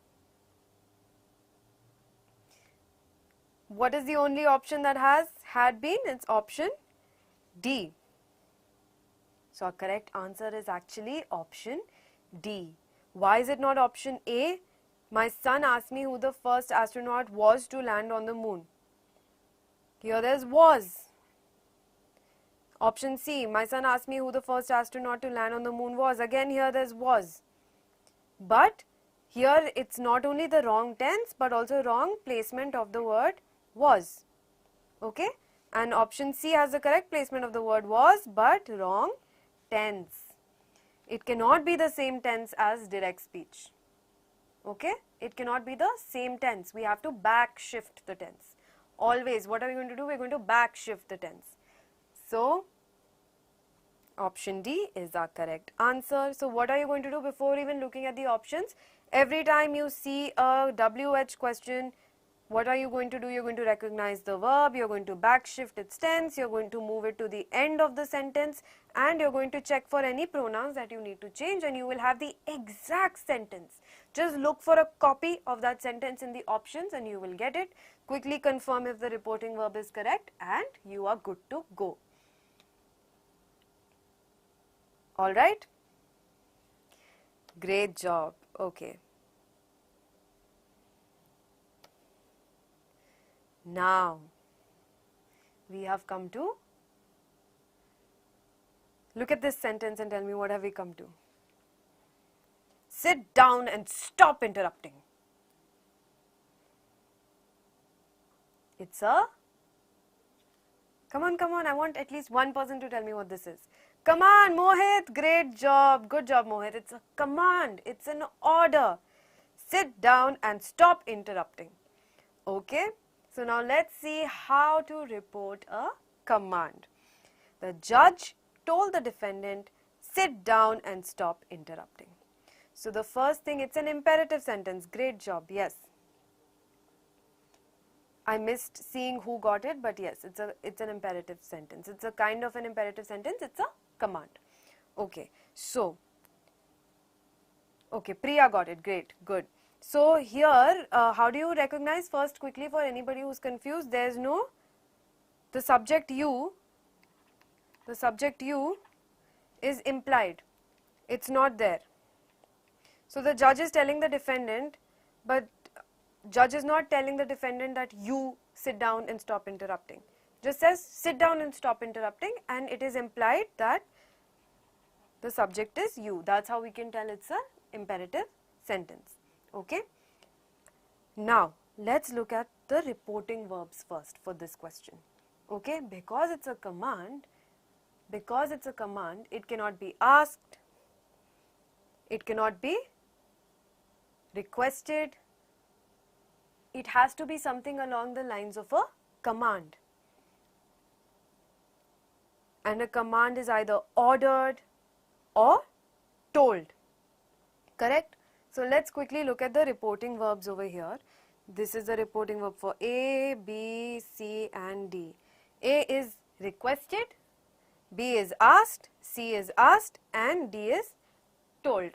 What is the only option that has had been? It's option D. So our correct answer is actually option D. Why is it not option A? My son asked me who the first astronaut was to land on the moon. Here there's was. Option C, my son asked me who the first astronaut to land on the moon was. Again here there's was. But here it's not only the wrong tense but also wrong placement of the word was. Okay? And option C has the correct placement of the word was but wrong tense. It cannot be the same tense as direct speech. Okay? It cannot be the same tense. We have to back shift the tense. Always, what are we going to do? We're going to back shift the tense. So, option D is our correct answer. So, what are you going to do before even looking at the options? Every time you see a WH question, what are you going to do? You're going to recognize the verb, you're going to back shift its tense, you're going to move it to the end of the sentence, and you're going to check for any pronouns that you need to change, and you will have the exact sentence. Just look for a copy of that sentence in the options and you will get it. Quickly confirm if the reporting verb is correct and you are good to go. Alright? Great job. Okay. Now, we have come to, look at this sentence and tell me what have we come to. Sit down and stop interrupting. It's a, come on, I want at least one person to tell me what this is. Come on, Mohit, great job, good job Mohit. It's a command, it's an order. Sit down and stop interrupting. Okay? So now let's see how to report a command. The judge told the defendant, sit down and stop interrupting. So the first thing, it's an imperative sentence. Great job, yes. I missed seeing who got it, but yes, it's an imperative sentence. It's a kind of an imperative sentence, it's a command. Okay, so, okay, Priya got it, great, good. So here, how do you recognize first quickly for anybody who's confused? There's no, the subject you is implied. It's not there. So the judge is telling the defendant, but judge is not telling the defendant that you sit down and stop interrupting. Just says sit down and stop interrupting, and it is implied that the subject is you. That's how we can tell it's an imperative sentence. Okay. Now, let's look at the reporting verbs first for this question. Okay, because it's a command, it cannot be asked, it cannot be requested. It has to be something along the lines of a command. And a command is either ordered or told. Correct? So let's quickly look at the reporting verbs over here. This is the reporting verb for A, B, C and D. A is requested, B is asked, C is asked and D is told.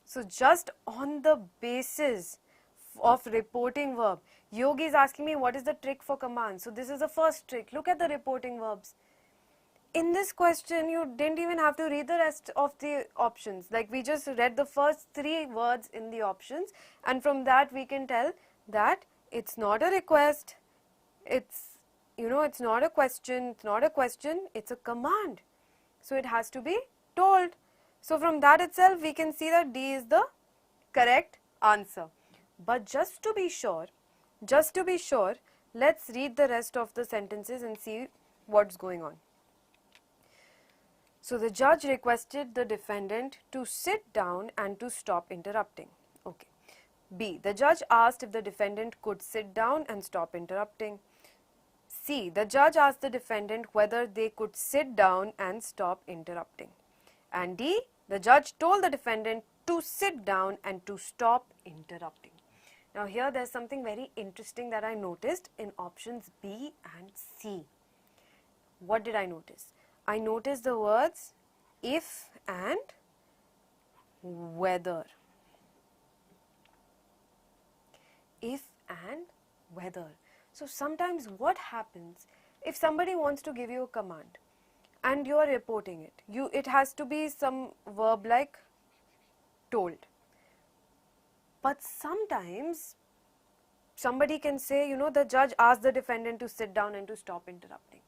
So just on the basis of reporting verb, Yogi is asking me what is the trick for command. So this is the first trick. Look at the reporting verbs. In this question, you didn't even have to read the rest of the options. Like we just read the first 3 words in the options, and from that we can tell that it's not a request, it's not a question, it's a command. So it has to be told. So from that itself we can see that D is the correct answer. But just to be sure, let's read the rest of the sentences and see what's going on. So the judge requested the defendant to sit down and to stop interrupting. Okay. B. The judge asked if the defendant could sit down and stop interrupting. C. The judge asked the defendant whether they could sit down and stop interrupting. And D. The judge told the defendant to sit down and to stop interrupting. Now here there's something very interesting that I noticed in options B and C. What did I notice? I noticed the words if and whether. If and whether. So sometimes what happens if somebody wants to give you a command and you are reporting it, it has to be some verb like told. But sometimes somebody can say, the judge asked the defendant to sit down and to stop interrupting.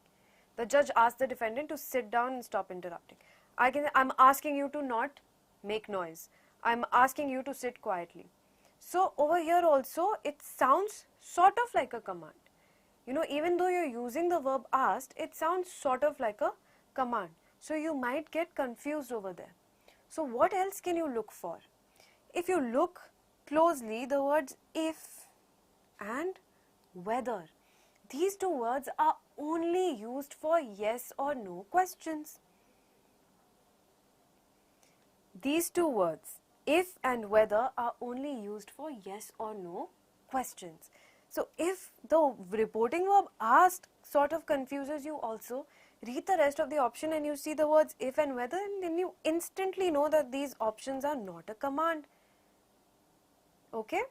The judge asked the defendant to sit down and stop interrupting. I'm asking you to not make noise. I'm asking you to sit quietly. So over here also it sounds sort of like a command. Even though you're using the verb asked, it sounds sort of like a command. So you might get confused over there. So what else can you look for? If you look closely, the words if and whether. These 2 words are only used for yes or no questions. These 2 words, if and whether, are only used for yes or no questions. So if the reporting verb asked sort of confuses you also, read the rest of the option and you see the words if and whether, and then you instantly know that these options are not a command. Okay?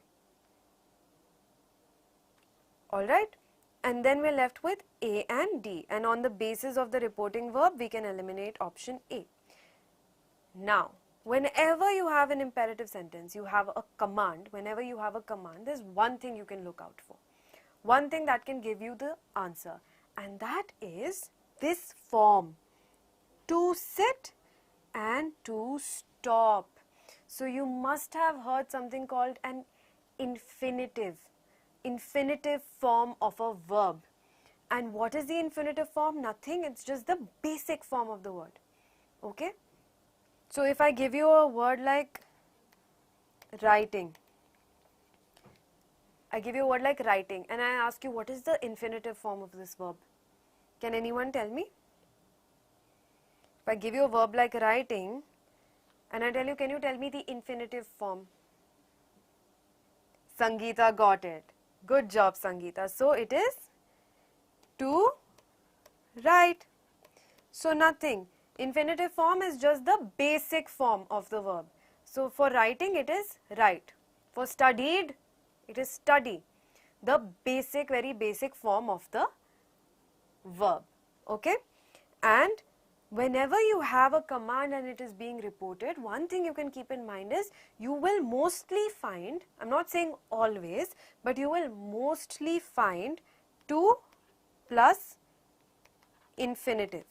Alright? And then we're left with A and D, and on the basis of the reporting verb we can eliminate option A. Now, whenever you have an imperative sentence, you have a command. Whenever you have a command, there's one thing you can look out for. One thing that can give you the answer, and that is this form, to sit and to stop. So you must have heard something called an infinitive form of a verb. And what is the infinitive form? Nothing, it's just the basic form of the word. Okay? So if I give you a word like writing, and I ask you what is the infinitive form of this verb? Can anyone tell me? If I give you a verb like writing and I tell you, can you tell me the infinitive form? Sangeeta got it. Good job, Sangeeta. So it is to write. So nothing. Infinitive form is just the basic form of the verb. So for writing it is write. For studied it is study. The basic, very basic form of the verb. Okay? And whenever you have a command and it is being reported, one thing you can keep in mind is you will mostly find, I'm not saying always, but you will mostly find to plus infinitive.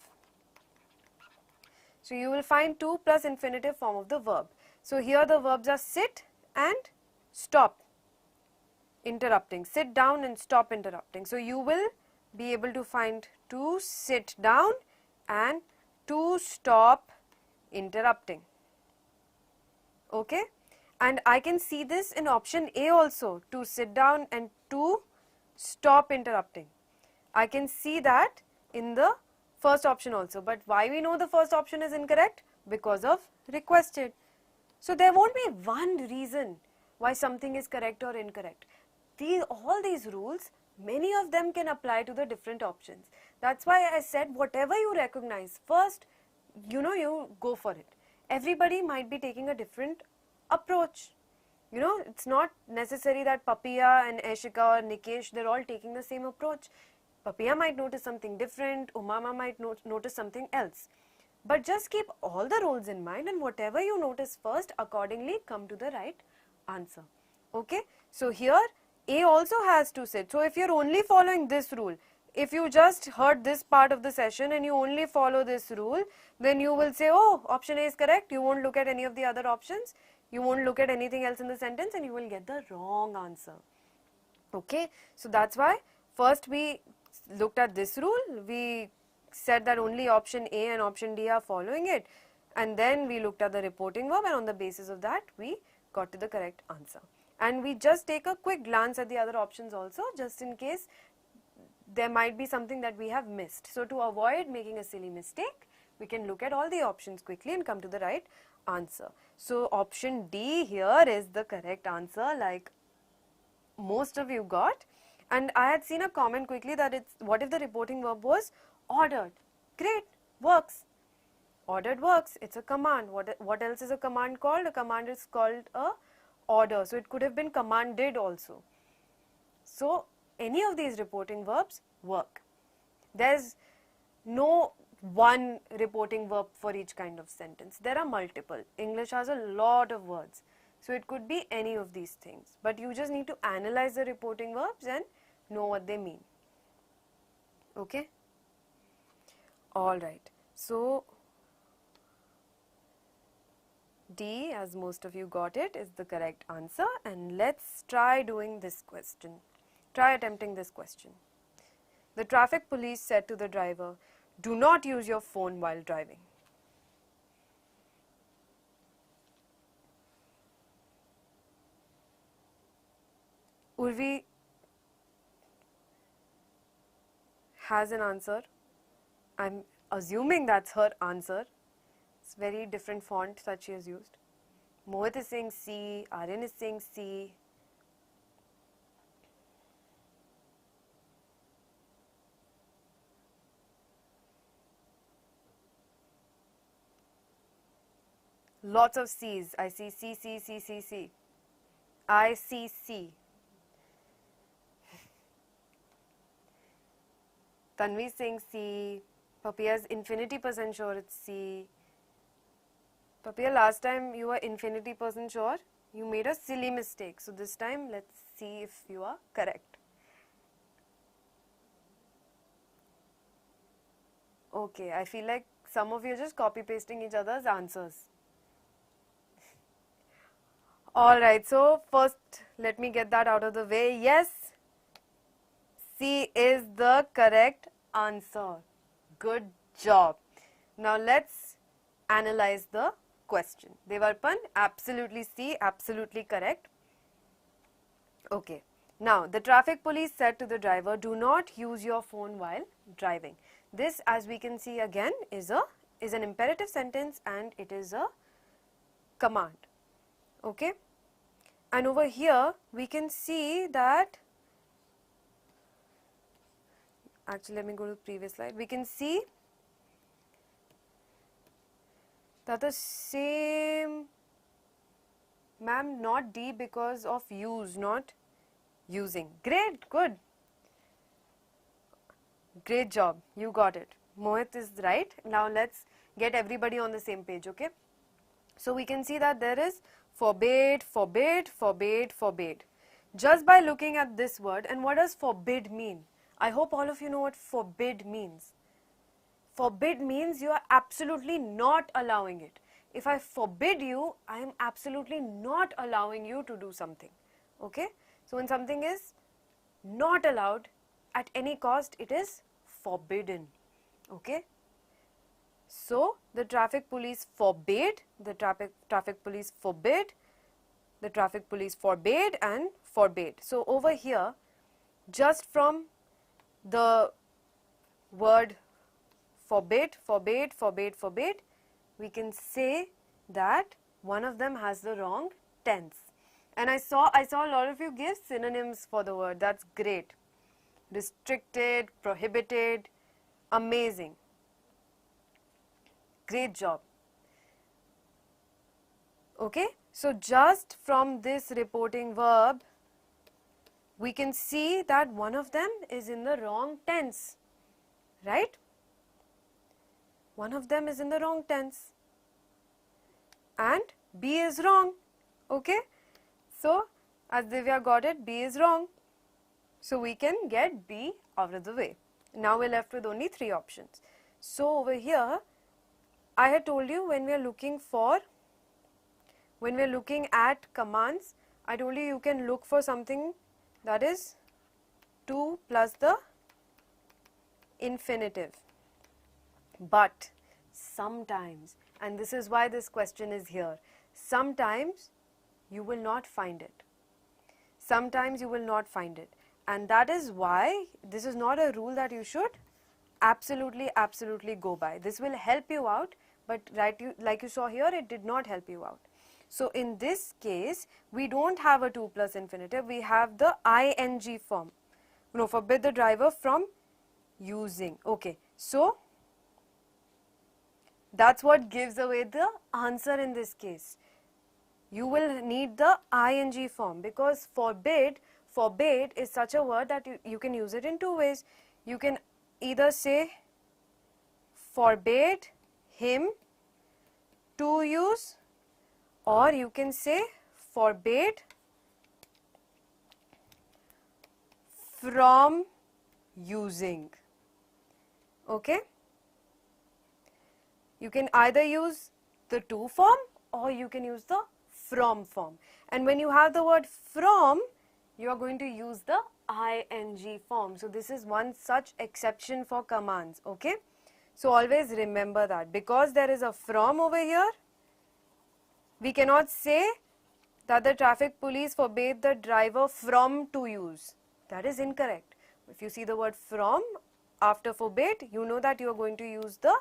So you will find to plus infinitive form of the verb. So here the verbs are sit and stop interrupting, sit down and stop interrupting. So you will be able to find to sit down and to stop interrupting. Okay? And I can see this in option A also, to sit down and to stop interrupting. I can see that in the first option also. But why we know the first option is incorrect? Because of requested. So there won't be one reason why something is correct or incorrect. All these rules, many of them can apply to the different options. That's why I said whatever you recognize, first, you go for it. Everybody might be taking a different approach. It's not necessary that Papiya and Eshika or Nikesh, they're all taking the same approach. Papiya might notice something different, Umama might notice something else. But just keep all the rules in mind, and whatever you notice first, accordingly come to the right answer. Okay, so here A also has to sit. So if you're only following this rule, if you just heard this part of the session and you only follow this rule, then you will say, oh, option A is correct. You won't look at any of the other options. You won't look at anything else in the sentence, and you will get the wrong answer. Okay, so that's why first we looked at this rule. We said that only option A and option D are following it, and then we looked at the reporting verb, and on the basis of that we got to the correct answer. And we just take a quick glance at the other options also, just in case there might be something that we have missed. So to avoid making a silly mistake, we can look at all the options quickly and come to the right answer. So option D here is the correct answer, like most of you got. And I had seen a comment quickly that it's, what if the reporting verb was ordered? Great, works. Ordered works, it's a command. What else is a command called? A command is called a order. So it could have been commanded also. So any of these reporting verbs work. There's no one reporting verb for each kind of sentence. There are multiple. English has a lot of words. So it could be any of these things. But you just need to analyze the reporting verbs and know what they mean. Okay? Alright. So D, as most of you got it, is the correct answer. And let's try doing this question. Try attempting this question. The traffic police said to the driver, do not use your phone while driving. Urvi has an answer. I'm assuming that's her answer. It's very different font that she has used. Mohit is saying C, Aryan is saying C. Lots of C's. I see C, C, C, C, C. I see C. Tanvi is saying C. Papiya is infinity% sure it's C. Papiya, last time you were infinity% sure. You made a silly mistake. So this time let's see if you are correct. Okay, I feel like some of you are just copy pasting each other's answers. Alright, so first let me get that out of the way. Yes, C is the correct answer. Good job. Now let's analyze the question. Devarpan, absolutely C, absolutely correct. Okay. Now the traffic police said to the driver, do not use your phone while driving. This, as we can see again, is an imperative sentence and it is a command. Okay, and over here we can see that, actually let me go to the previous slide. We can see that the same, ma'am, not D because of use, not using. Great, good. Great job, you got it. Mohit is right. Now let's get everybody on the same page, okay? So we can see that there is forbade, forbade, forbade, forbade. Just by looking at this word, and what does forbid mean? I hope all of you know what forbid means. Forbid means you are absolutely not allowing it. If I forbid you, I am absolutely not allowing you to do something. Okay? So when something is not allowed at any cost, it is forbidden. Okay? So the traffic police forbade, the traffic police forbid the traffic police forbade and forbade. So over here, just from the word forbid, forbade, forbade, forbade, we can say that one of them has the wrong tense. And I saw a lot of you give synonyms for the word. That's great. Restricted, prohibited, amazing. Great job. Okay, so just from this reporting verb, we can see that one of them is in the wrong tense, right? One of them is in the wrong tense and B is wrong, okay? So, as Divya got it, B is wrong. So, we can get B out of the way. Now, we are left with only 3 options. So, over here, I had told you when we are looking at commands, I told you can look for something that is 2 plus the infinitive. But sometimes, and this is why this question is here, sometimes you will not find it. Sometimes you will not find it. And that is why this is not a rule that you should absolutely go by. This will help you out, but like you saw here, it did not help you out. So in this case, we don't have a 2 plus infinitive, we have the ing form. No, forbid the driver from using. Okay, so that's what gives away the answer in this case. You will need the ing form because forbid is such a word that you can use it in 2 ways. You can either say forbade him to use, or you can say forbade from using. Okay? You can either use the to form or you can use the from form. And when you have the word from, you are going to use the ing form. So this is one such exception for commands. Okay? So always remember that because there is a from over here, we cannot say that the traffic police forbade the driver from to use. That is incorrect. If you see the word from after forbade, you know that you are going to use the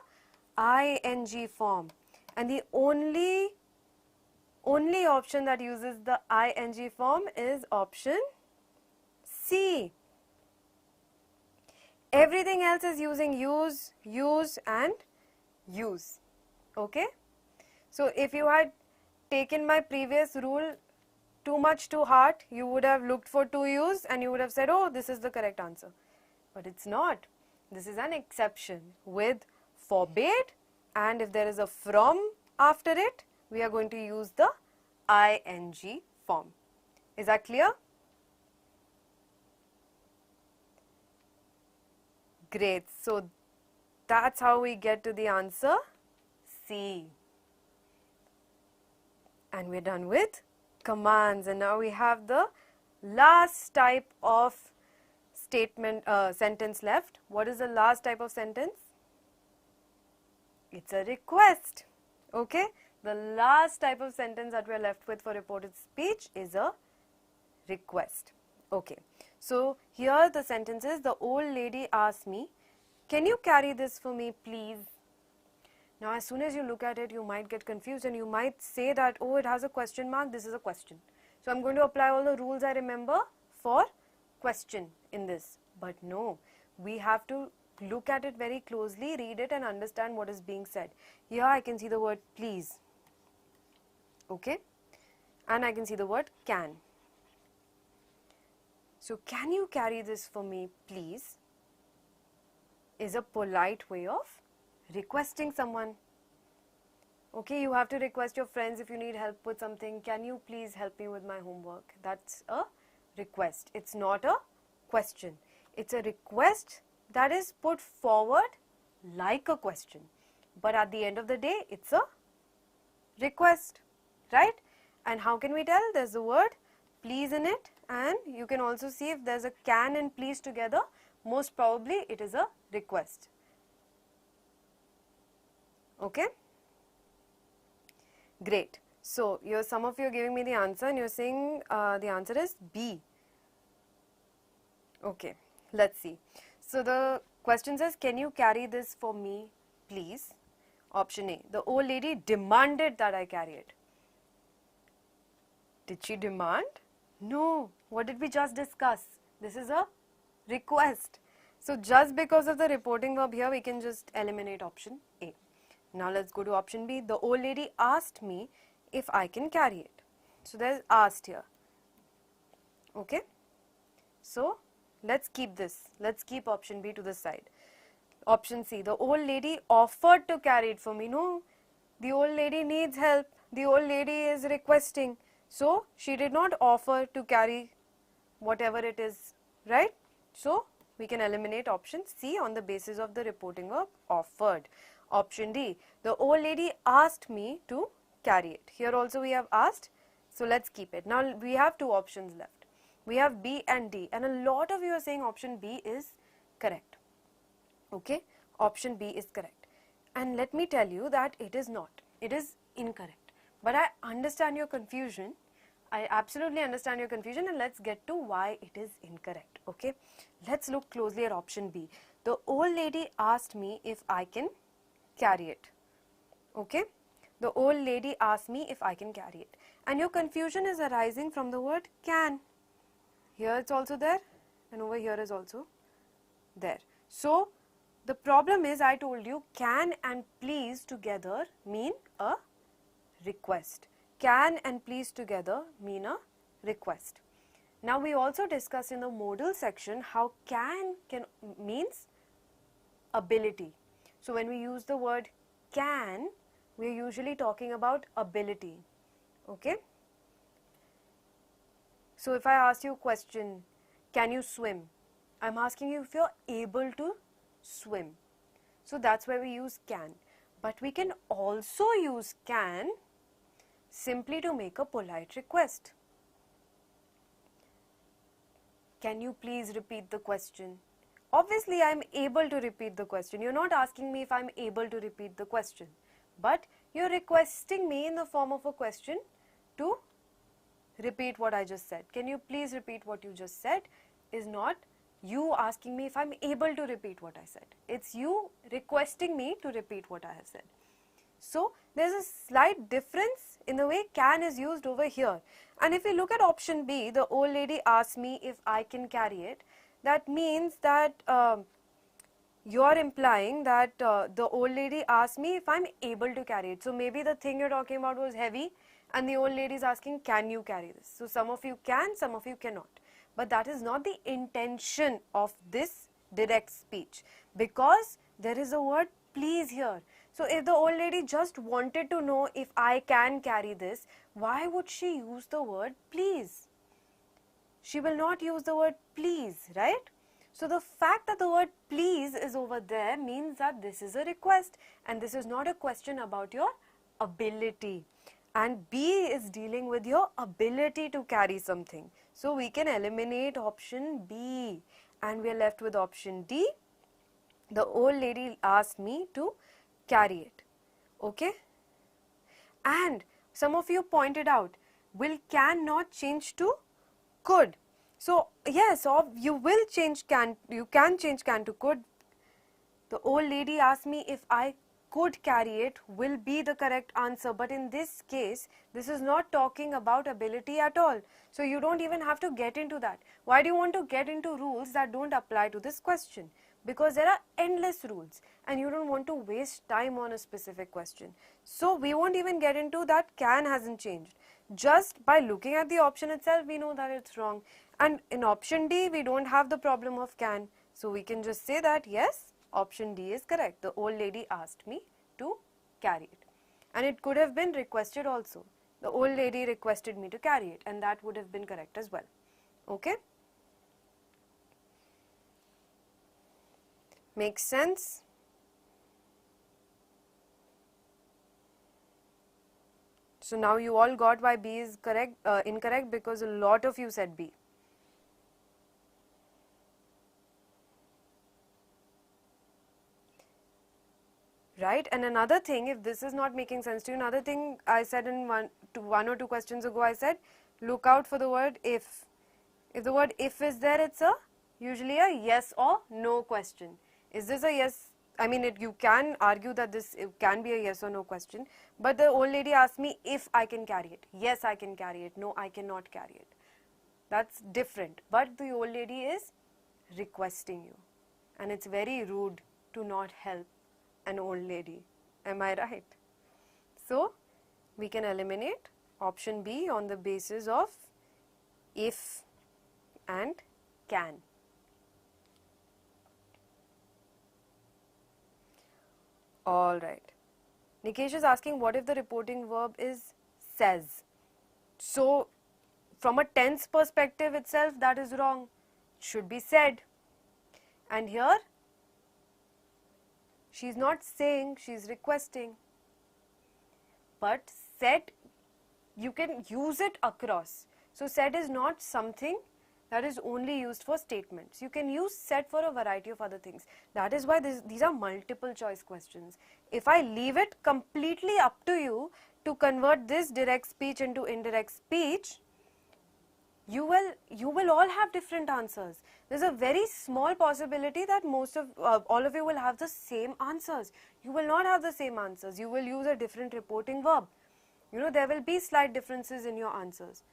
ing form. And the only option that uses the ing form is option C. Everything else is using use, use and use. Okay? So if you had taken my previous rule too much to heart, you would have looked for to use and you would have said, oh, this is the correct answer. But it's not. This is an exception with forbade, and if there is a from after it, we are going to use the ing form. Is that clear? Great. So that's how we get to the answer C. And we're done with commands, and now we have the last type of sentence left. What is the last type of sentence? It's a request. Okay, the last type of sentence that we are left with for reported speech is a request. Okay, so here the sentence is, the old lady asked me, can you carry this for me please? Now as soon as you look at it, you might get confused and you might say that, oh, it has a question mark, this is a question. So I'm going to apply all the rules I remember for question in this. But no, we have to look at it very closely, read it and understand what is being said. Here I can see the word please. Okay, and I can see the word can. So can you carry this for me please is a polite way of requesting someone. Okay, you have to request your friends if you need help with something. Can you please help me with my homework? That's a request. It's not a question. It's a request that is put forward like a question. But at the end of the day, it's a request, right? And how can we tell? There's the word please in it, and you can also see if there's a can and please together, most probably it is a request. Okay? Great. So, some of you are giving me the answer and you're saying the answer is B. Okay, let's see. So, the question says, can you carry this for me, please? Option A, the old lady demanded that I carry it. Did she demand? No. What did we just discuss? This is a request. So, just because of the reporting verb here, we can just eliminate option A. Now, let's go to option B. The old lady asked me if I can carry it. So, there's asked here. Okay. So, let's keep this. Let's keep option B to the side. Option C. The old lady offered to carry it for me. No. The old lady needs help. The old lady is requesting. So, she did not offer to carry whatever it is. Right? So, we can eliminate option C on the basis of the reporting verb offered. Option D, the old lady asked me to carry it. Here also we have asked, so let's keep it. Now we have two options left. We have B and D, and a lot of you are saying option B is correct. Okay, option B is correct. And let me tell you that it is not. It is incorrect. But I understand your confusion. I absolutely understand your confusion, and let's get to why it is incorrect. Okay, let's look closely at option B. The old lady asked me if I can carry it. Okay, the old lady asked me if I can carry it, and your confusion is arising from the word can. Here it's also there, and over here is also there. So the problem is, I told you can and please together mean a request. Can and please together mean a request. Now we also discussed in the modal section how can means ability. So when we use the word can, we are usually talking about ability. Okay. So if I ask you a question, can you swim? I'm asking you if you're able to swim. So that's where we use can. But we can also use can simply to make a polite request. Can you please repeat the question? Obviously, I'm able to repeat the question. You're not asking me if I'm able to repeat the question, but you're requesting me in the form of a question to repeat what I just said. Can you please repeat what you just said? Is not you asking me if I'm able to repeat what I said. It's you requesting me to repeat what I have said. So, there's a slight difference in the way can is used over here. And if we look at option B, the old lady asked me if I can carry it. That means that you are implying that the old lady asked me if I'm able to carry it. So, maybe the thing you're talking about was heavy and the old lady is asking, can you carry this? So, some of you can, some of you cannot. But that is not the intention of this direct speech, because there is a word please here. So, if the old lady just wanted to know if I can carry this, why would she use the word please? She will not use the word please, right? So, the fact that the word please is over there means that this is a request and this is not a question about your ability. And B is dealing with your ability to carry something. So, we can eliminate option B and we are left with option D. The old lady asked me to carry it. Okay? And some of you pointed out, will can not change to could? So, yes, you will change can, you can change can to could. The old lady asked me if I could carry it will be the correct answer, but in this case, this is not talking about ability at all. So, you don't even have to get into that. Why do you want to get into rules that don't apply to this question? Because there are endless rules and you don't want to waste time on a specific question. So, we won't even get into that can hasn't changed. Just by looking at the option itself, we know that it's wrong. And in option D, we don't have the problem of can. So, we can just say that yes, option D is correct. The old lady asked me to carry it. And it could have been requested also. The old lady requested me to carry it, and that would have been correct as well. Okay? Makes sense? So, now you all got why B is correct, incorrect, because a lot of you said B. right? And another thing, if this is not making sense to you, another thing I said in one or two questions ago, I said look out for the word if. If the word if is there, it's usually a yes or no question. Is this a yes? I mean, you can argue that it can be a yes or no question, but the old lady asked me if I can carry it. Yes, I can carry it. No, I cannot carry it. That's different. But the old lady is requesting you, and it's very rude to not help an old lady. Am I right? So, we can eliminate option B on the basis of if and can. Alright. Nikesh is asking what if the reporting verb is says. So, from a tense perspective itself, that is wrong. It should be said. And here, she's not saying, she's requesting. But said, you can use it across. So, said is not something that is only used for statements. You can use said for a variety of other things. That is why these are multiple choice questions. If I leave it completely up to you to convert this direct speech into indirect speech, you will all have different answers. There's a very small possibility that all of you will have the same answers. You will not have the same answers. You will use a different reporting verb. You know, there will be slight differences in your answers.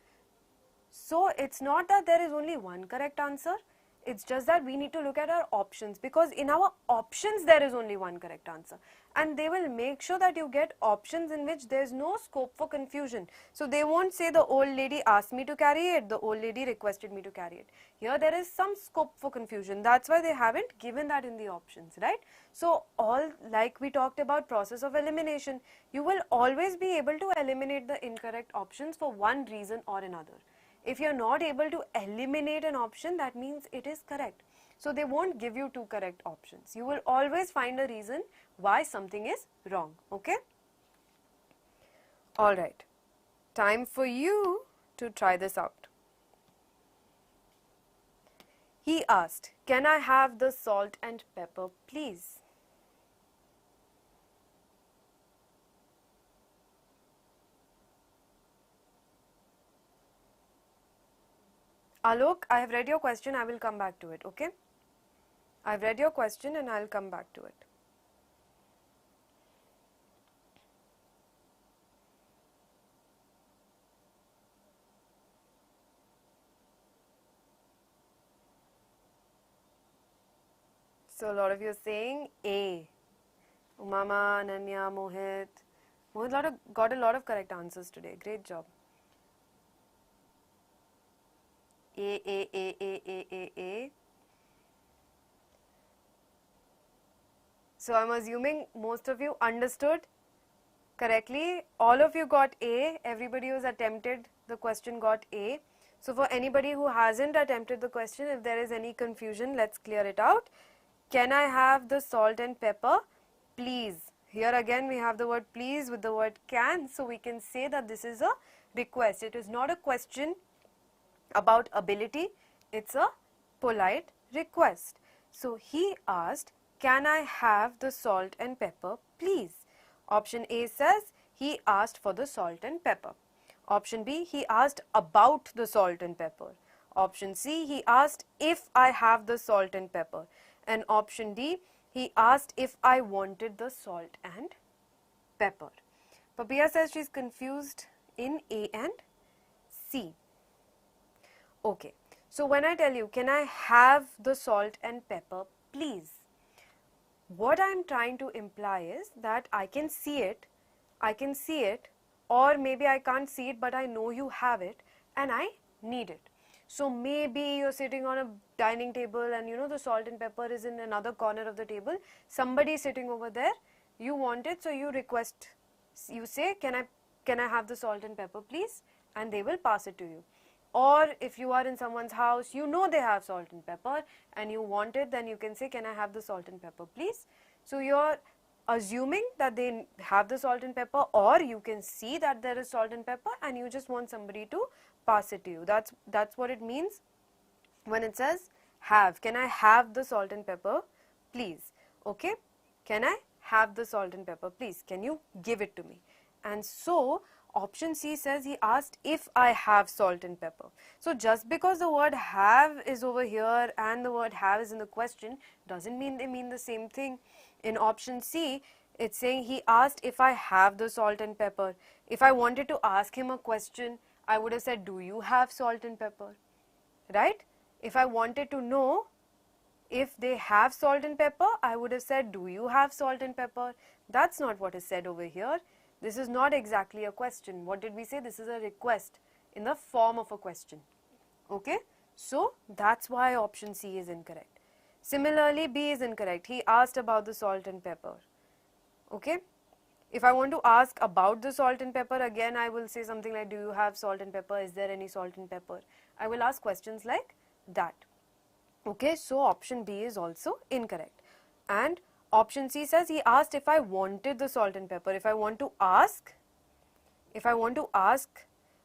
So, it's not that there is only one correct answer, it's just that we need to look at our options, because in our options there is only one correct answer, and they will make sure that you get options in which there is no scope for confusion. So, they won't say the old lady asked me to carry it, the old lady requested me to carry it. Here there is some scope for confusion, that's why they haven't given that in the options, right? So, like we talked about process of elimination, you will always be able to eliminate the incorrect options for one reason or another. If you are not able to eliminate an option, that means it is correct. So, they won't give you two correct options. You will always find a reason why something is wrong. Okay? Alright. Time for you to try this out. He asked, "Can I have the salt and pepper, please?" Alok, I have read your question, I will come back to it, okay? I have read your question and I will come back to it. So, a lot of you are saying A. Umama, Ananya, Mohit. Mohit got a lot of correct answers today. Great job. A. So, I'm assuming most of you understood correctly. All of you got A. Everybody who's attempted the question got A. So, for anybody who hasn't attempted the question, if there is any confusion, let's clear it out. Can I have the salt and pepper, please? Here again we have the word please with the word can. So, we can say that this is a request. It is not a question about ability, it's a polite request. So, he asked, "Can I have the salt and pepper, please?" Option A says he asked for the salt and pepper. Option B, he asked about the salt and pepper. Option C, he asked if I have the salt and pepper. And option D, he asked if I wanted the salt and pepper. Papia says she's confused in A and C. Okay, so when I tell you, "Can I have the salt and pepper, please?" what I am trying to imply is that I can see it, or maybe I can't see it but I know you have it and I need it. So, maybe you're sitting on a dining table and you know the salt and pepper is in another corner of the table, somebody is sitting over there, you want it, so you request, you say, can I have the salt and pepper, please?" and they will pass it to you. Or if you are in someone's house, you know they have salt and pepper and you want it, then you can say, "Can I have the salt and pepper, please?" So, you're assuming that they have the salt and pepper, or you can see that there is salt and pepper and you just want somebody to pass it to you. That's what it means when it says have. Can I have the salt and pepper, please? Okay. Can I have the salt and pepper, please, can you give it to me? And so option C says he asked if I have salt and pepper. So just because the word have is over here and the word have is in the question doesn't mean they mean the same thing. In option C, it's saying he asked if I have the salt and pepper. If I wanted to ask him a question, I would have said, do you have salt and pepper? Right? If I wanted to know if they have salt and pepper, I would have said, do you have salt and pepper? That's not what is said over here. This is not exactly a question. What did we say? This is a request in the form of a question. Okay? So, that's why option C is incorrect. Similarly, B is incorrect. He asked about the salt and pepper. Okay? If I want to ask about the salt and pepper, again I will say something like, do you have salt and pepper? Is there any salt and pepper? I will ask questions like that. Okay, so option B is also incorrect. And option C says he asked if I wanted the salt and pepper. If I want to ask,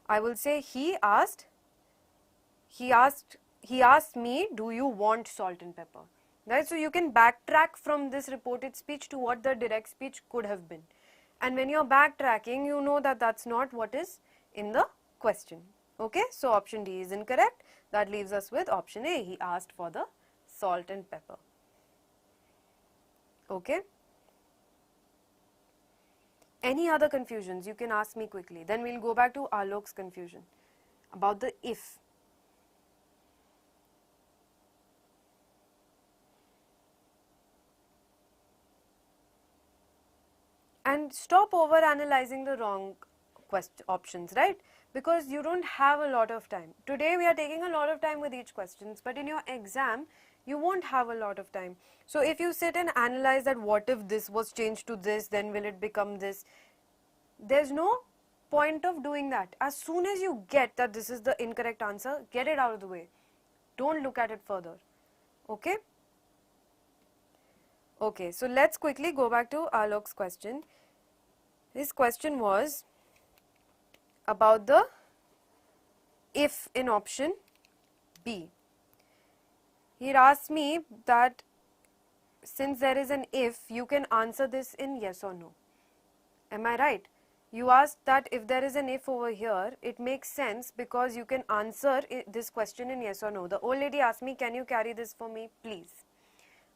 I will say he asked me, do you want salt and pepper? Right, so you can backtrack from this reported speech to what the direct speech could have been. And when you're backtracking, you know that that's not what is in the question. Okay, so option D is incorrect. That leaves us with option A. He asked for the salt and pepper. Okay. Any other confusions? You can ask me quickly. Then we'll go back to Alok's confusion about the if. And stop over analyzing the wrong options, right? Because you don't have a lot of time. Today we are taking a lot of time with each questions, but in your exam you won't have a lot of time. So if you sit and analyze that what if this was changed to this, then will it become this? There's no point of doing that. As soon as you get that this is the incorrect answer, get it out of the way. Don't look at it further. Okay? Okay, so let's quickly go back to Alok's question. His question was about the if in option B. He asked me that since there is an if, you can answer this in yes or no. Am I right? You asked that if there is an if over here, it makes sense because you can answer this question in yes or no. The old lady asked me, can you carry this for me, please?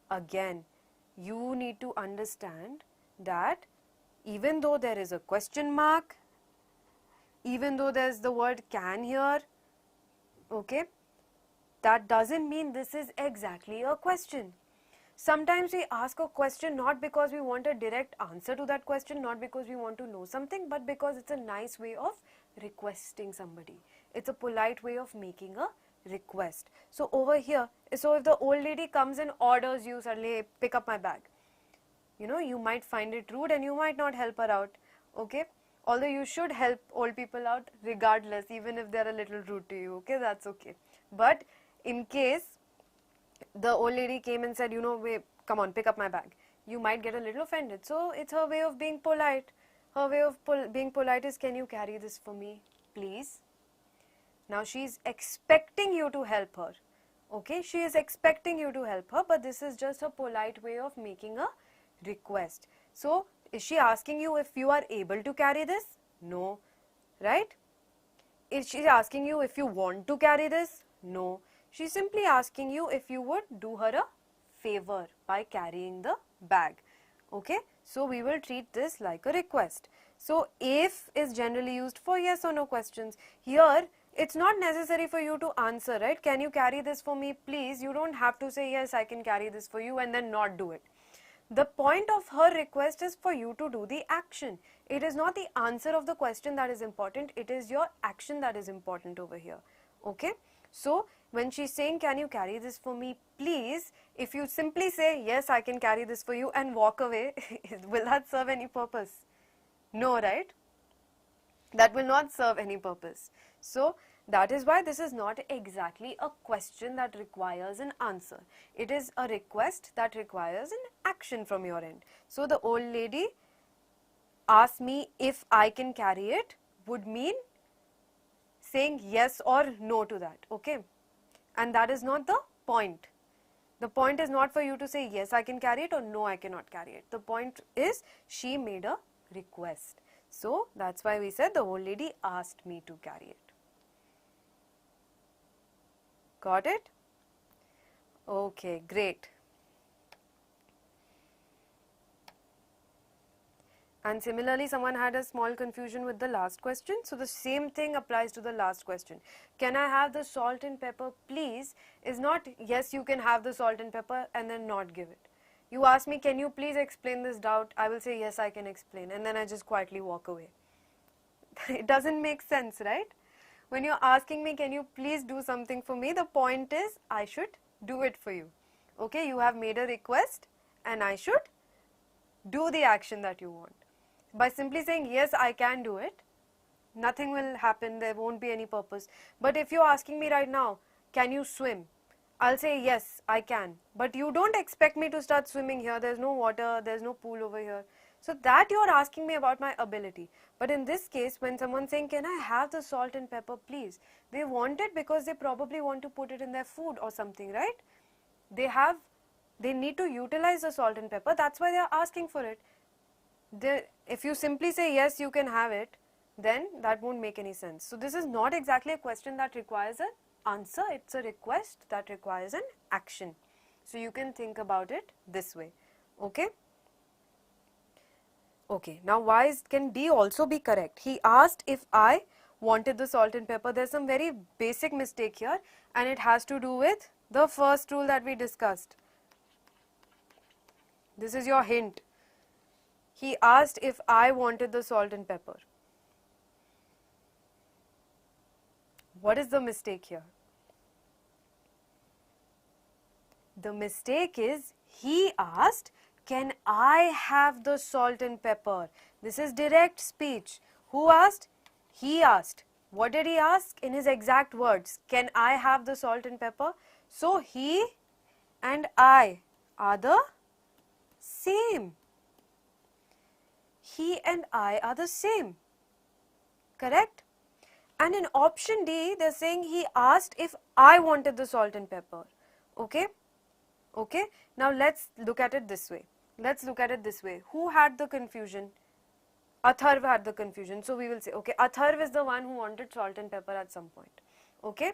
Again, you need to understand that even though there is a question mark, even though there is the word can here, okay, that doesn't mean this is exactly a question. Sometimes we ask a question not because we want a direct answer to that question, not because we want to know something, but because it's a nice way of requesting somebody. It's a polite way of making a request. So over here, so if the old lady comes and orders you suddenly, hey, pick up my bag, you know, you might find it rude and you might not help her out, okay? Although you should help old people out regardless, even if they're a little rude to you, okay, that's okay. But in case the old lady came and said, you know, wait, come on, pick up my bag, you might get a little offended. So it's her way of being polite. Her way of being polite is, can you carry this for me, please? Now she's expecting you to help her, okay? She is expecting you to help her, but this is just a polite way of making a request. So is she asking you if you are able to carry this? No, right? Is she asking you if you want to carry this? No. She's simply asking you if you would do her a favor by carrying the bag. Okay, so we will treat this like a request. So if is generally used for yes or no questions. Here it's not necessary for you to answer, right? Can you carry this for me, please? You don't have to say yes, I can carry this for you and then not do it. The point of her request is for you to do the action. It is not the answer of the question that is important, it is your action that is important over here. Okay, so when she's saying, can you carry this for me, please, if you simply say, yes, I can carry this for you and walk away, will that serve any purpose? No, right? That will not serve any purpose. So that is why this is not exactly a question that requires an answer. It is a request that requires an action from your end. So the old lady asked me if I can carry it would mean saying yes or no to that, okay? And that is not the point. The point is not for you to say yes I can carry it or no I cannot carry it. The point is she made a request. So that's why we said the old lady asked me to carry it. Got it? Okay, great. And similarly, someone had a small confusion with the last question. So the same thing applies to the last question. Can I have the salt and pepper, please? Is not yes, you can have the salt and pepper and then not give it. You ask me, can you please explain this doubt? I will say, yes, I can explain. And then I just quietly walk away. It doesn't make sense, right? When you're asking me, can you please do something for me? The point is, I should do it for you. Okay, you have made a request and I should do the action that you want. By simply saying, yes, I can do it, nothing will happen, there won't be any purpose. But if you're asking me right now, can you swim? I'll say, yes, I can. But you don't expect me to start swimming here, there's no water, there's no pool over here. So that you're asking me about my ability. But in this case, when someone's saying, can I have the salt and pepper, please? They want it because they probably want to put it in their food or something, right? They need to utilize the salt and pepper, that's why they are asking for it. If you simply say yes you can have it, then that won't make any sense. So this is not exactly a question that requires an answer, it's a request that requires an action. So you can think about it this way. Okay? Okay, now why can D also be correct? He asked if I wanted the salt and pepper. There's some very basic mistake here and it has to do with the first rule that we discussed. This is your hint. He asked if I wanted the salt and pepper. What is the mistake here? The mistake is he asked, can I have the salt and pepper? This is direct speech. Who asked? He asked. What did he ask? In his exact words, can I have the salt and pepper? So he and I are the same. He and I are the same, correct? And in option D, they're saying he asked if I wanted the salt and pepper, okay? Okay, now let's look at it this way. Let's look at it this way. Who had the confusion? Atharv had the confusion. So we will say, okay, Atharv is the one who wanted salt and pepper at some point, okay?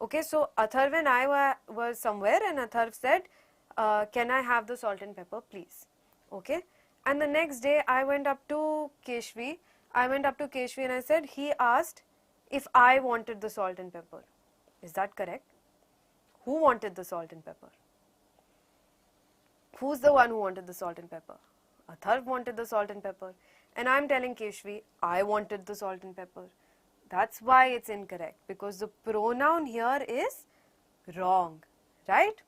Okay, so Atharv and I were somewhere and Atharv said, can I have the salt and pepper, please? Okay. And the next day I went up to Keshvi. And I said, he asked if I wanted the salt and pepper. Is that correct? Who wanted the salt and pepper? Who's the one who wanted the salt and pepper? Atharv wanted the salt and pepper. And I'm telling Keshvi, I wanted the salt and pepper. That's why it's incorrect, because the pronoun here is wrong, right?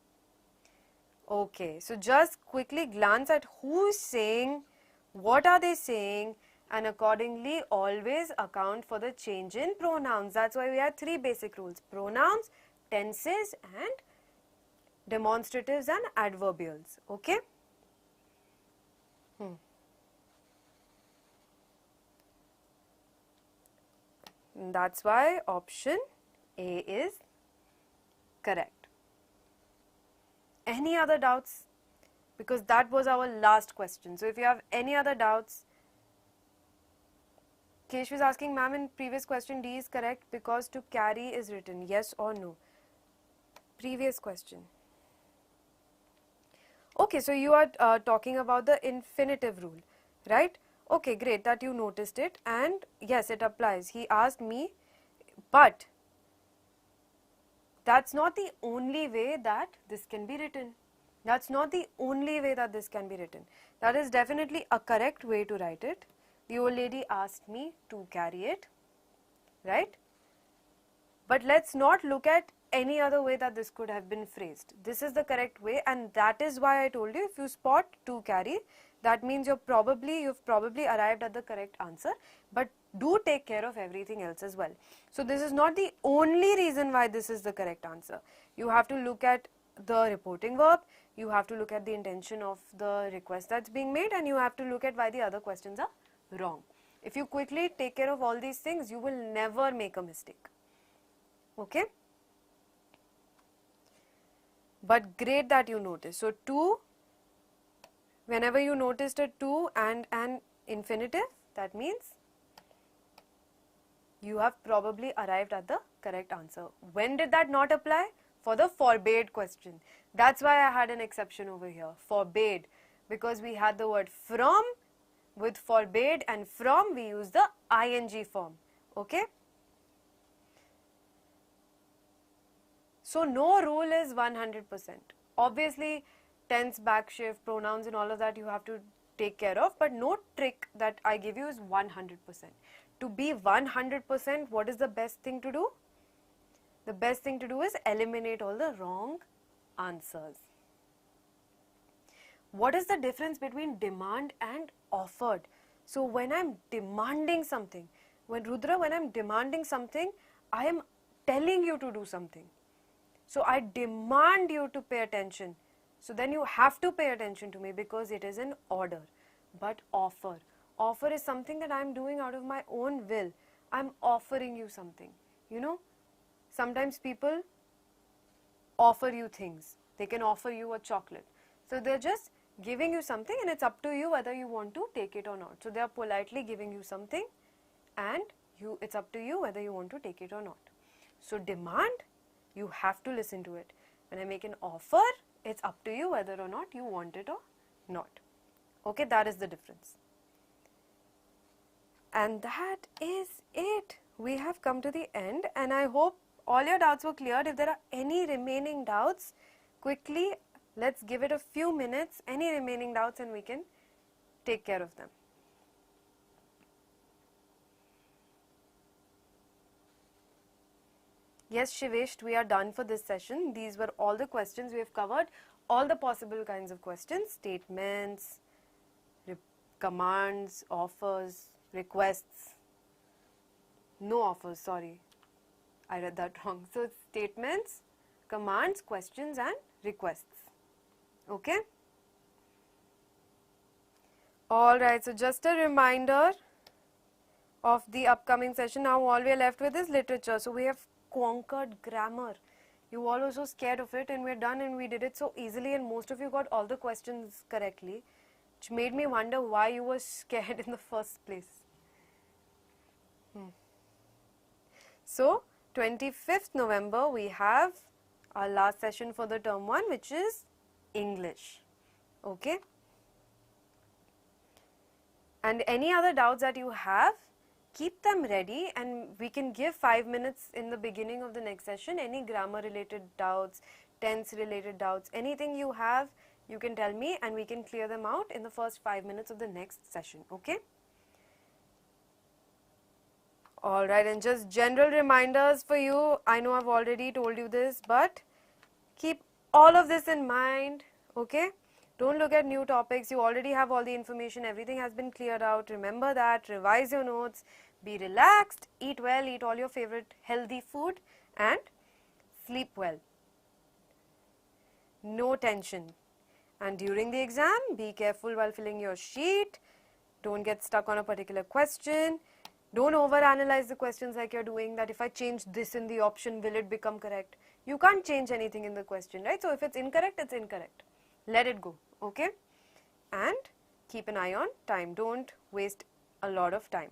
Okay, so just quickly glance at who's saying, what are they saying, and accordingly always account for the change in pronouns. That's why we have three basic rules: pronouns, tenses, and demonstratives and adverbials. Okay? That's why option A is correct. Any other doubts? Because that was our last question. So if you have any other doubts, Keshv is asking, ma'am, in previous question D is correct because to carry is written, yes or no? Previous question. Okay, so you are talking about the infinitive rule, right? Okay, great that you noticed it, and yes, it applies. He asked me, but that's not the only way that this can be written. That's not the only way that this can be written. That is definitely a correct way to write it. The old lady asked me to carry it, right? But let's not look at any other way that this could have been phrased. This is the correct way, and that is why I told you, if you spot to carry, that means you've probably arrived at the correct answer, but do take care of everything else as well. So this is not the only reason why this is the correct answer. You have to look at the reporting verb, you have to look at the intention of the request that's being made, and you have to look at why the other questions are wrong. If you quickly take care of all these things, you will never make a mistake. Okay? But great that you noticed. So 2, whenever you noticed a 2 and an infinitive, that means you have probably arrived at the correct answer. When did that not apply? For the forbade question. That's why I had an exception over here. Forbade. Because we had the word from. With forbade and from, we use the ing form. Okay? So no rule is 100%. Obviously, tense, backshift, pronouns and all of that you have to take care of, but no trick that I give you is 100%. To be 100%, what is the best thing to do? The best thing to do is eliminate all the wrong answers. What is the difference between demand and offered? So when I'm demanding something, when I'm demanding something, I am telling you to do something. So I demand you to pay attention. So then you have to pay attention to me because it is an order. But offer is something that I'm doing out of my own will. I'm offering you something. You know, sometimes people offer you things. They can offer you a chocolate. So they're just giving you something and it's up to you whether you want to take it or not. So they are politely giving you something and it's up to you whether you want to take it or not. So demand, you have to listen to it. When I make an offer, it's up to you whether or not you want it or not. Okay, that is the difference. And that is it. We have come to the end and I hope all your doubts were cleared. If there are any remaining doubts, quickly let's give it a few minutes, any remaining doubts, and we can take care of them. Yes, Shivesh, we are done for this session. These were all the questions we have covered, all the possible kinds of questions, statements, commands, offers, requests. No offers, sorry. I read that wrong. So it's statements, commands, questions and requests. Okay? Alright, so just a reminder of the upcoming session. Now all we are left with is literature. So we have conquered grammar. You all were so scared of it and we're done and we did it so easily and most of you got all the questions correctly, which made me wonder why you were scared in the first place. So 25th November we have our last session for the term 1, which is English. Okay? And any other doubts that you have, keep them ready and we can give 5 minutes in the beginning of the next session. Any grammar related doubts, tense related doubts, anything you have, you can tell me and we can clear them out in the first 5 minutes of the next session. Okay? Alright, and just general reminders for you. I know I've already told you this, but keep all of this in mind. Okay? Don't look at new topics. You already have all the information. Everything has been cleared out. Remember that. Revise your notes. Be relaxed. Eat well. Eat all your favorite healthy food. And sleep well. No tension. And during the exam, be careful while filling your sheet. Don't get stuck on a particular question. Don't overanalyze the questions like you're doing, that if I change this in the option, will it become correct? You can't change anything in the question, right? So if it's incorrect, it's incorrect. Let it go, okay? And keep an eye on time. Don't waste a lot of time.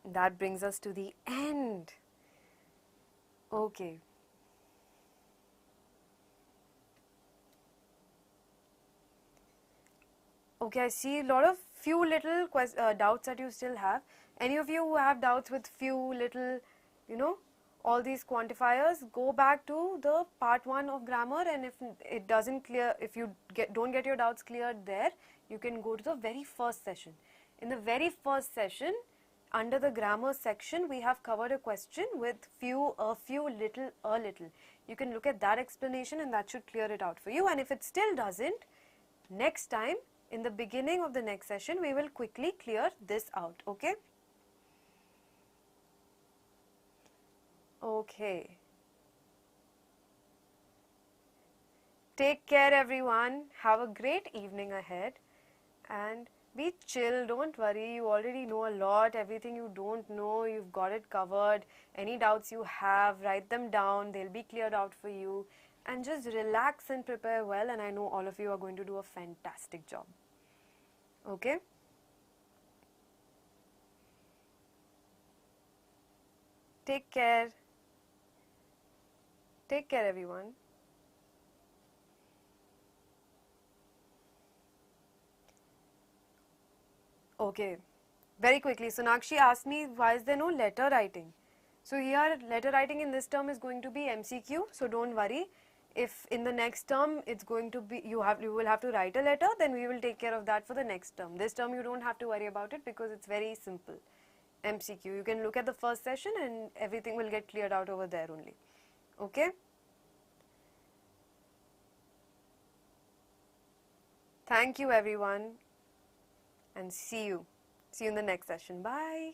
That brings us to the end. Okay. Okay, I see a lot of few little doubts that you still have. Any of you who have doubts with few little, all these quantifiers, go back to the part 1 of grammar, and if it doesn't clear, if you don't get your doubts cleared there, you can go to the very first session. In the very first session, under the grammar section, we have covered a question with a few, little, a little. You can look at that explanation and that should clear it out for you. And if it still doesn't, next time, in the beginning of the next session, we will quickly clear this out, okay? Okay. Take care, everyone. Have a great evening ahead and Be chill, don't worry, you already know a lot. Everything you don't know, you've got it covered. Any doubts you have, write them down, they'll be cleared out for you. And just relax and prepare well, and I know all of you are going to do a fantastic job. Okay? Take care. Take care, everyone. Okay, very quickly. Sonakshi asked me, why is there no letter writing? So here, letter writing in this term is going to be MCQ. So don't worry. If in the next term it's going to be you will have to write a letter, then we will take care of that for the next term. This term you don't have to worry about it because it's very simple. MCQ. You can look at the first session and everything will get cleared out over there only. Okay? Thank you everyone, and see you in the next session. Bye.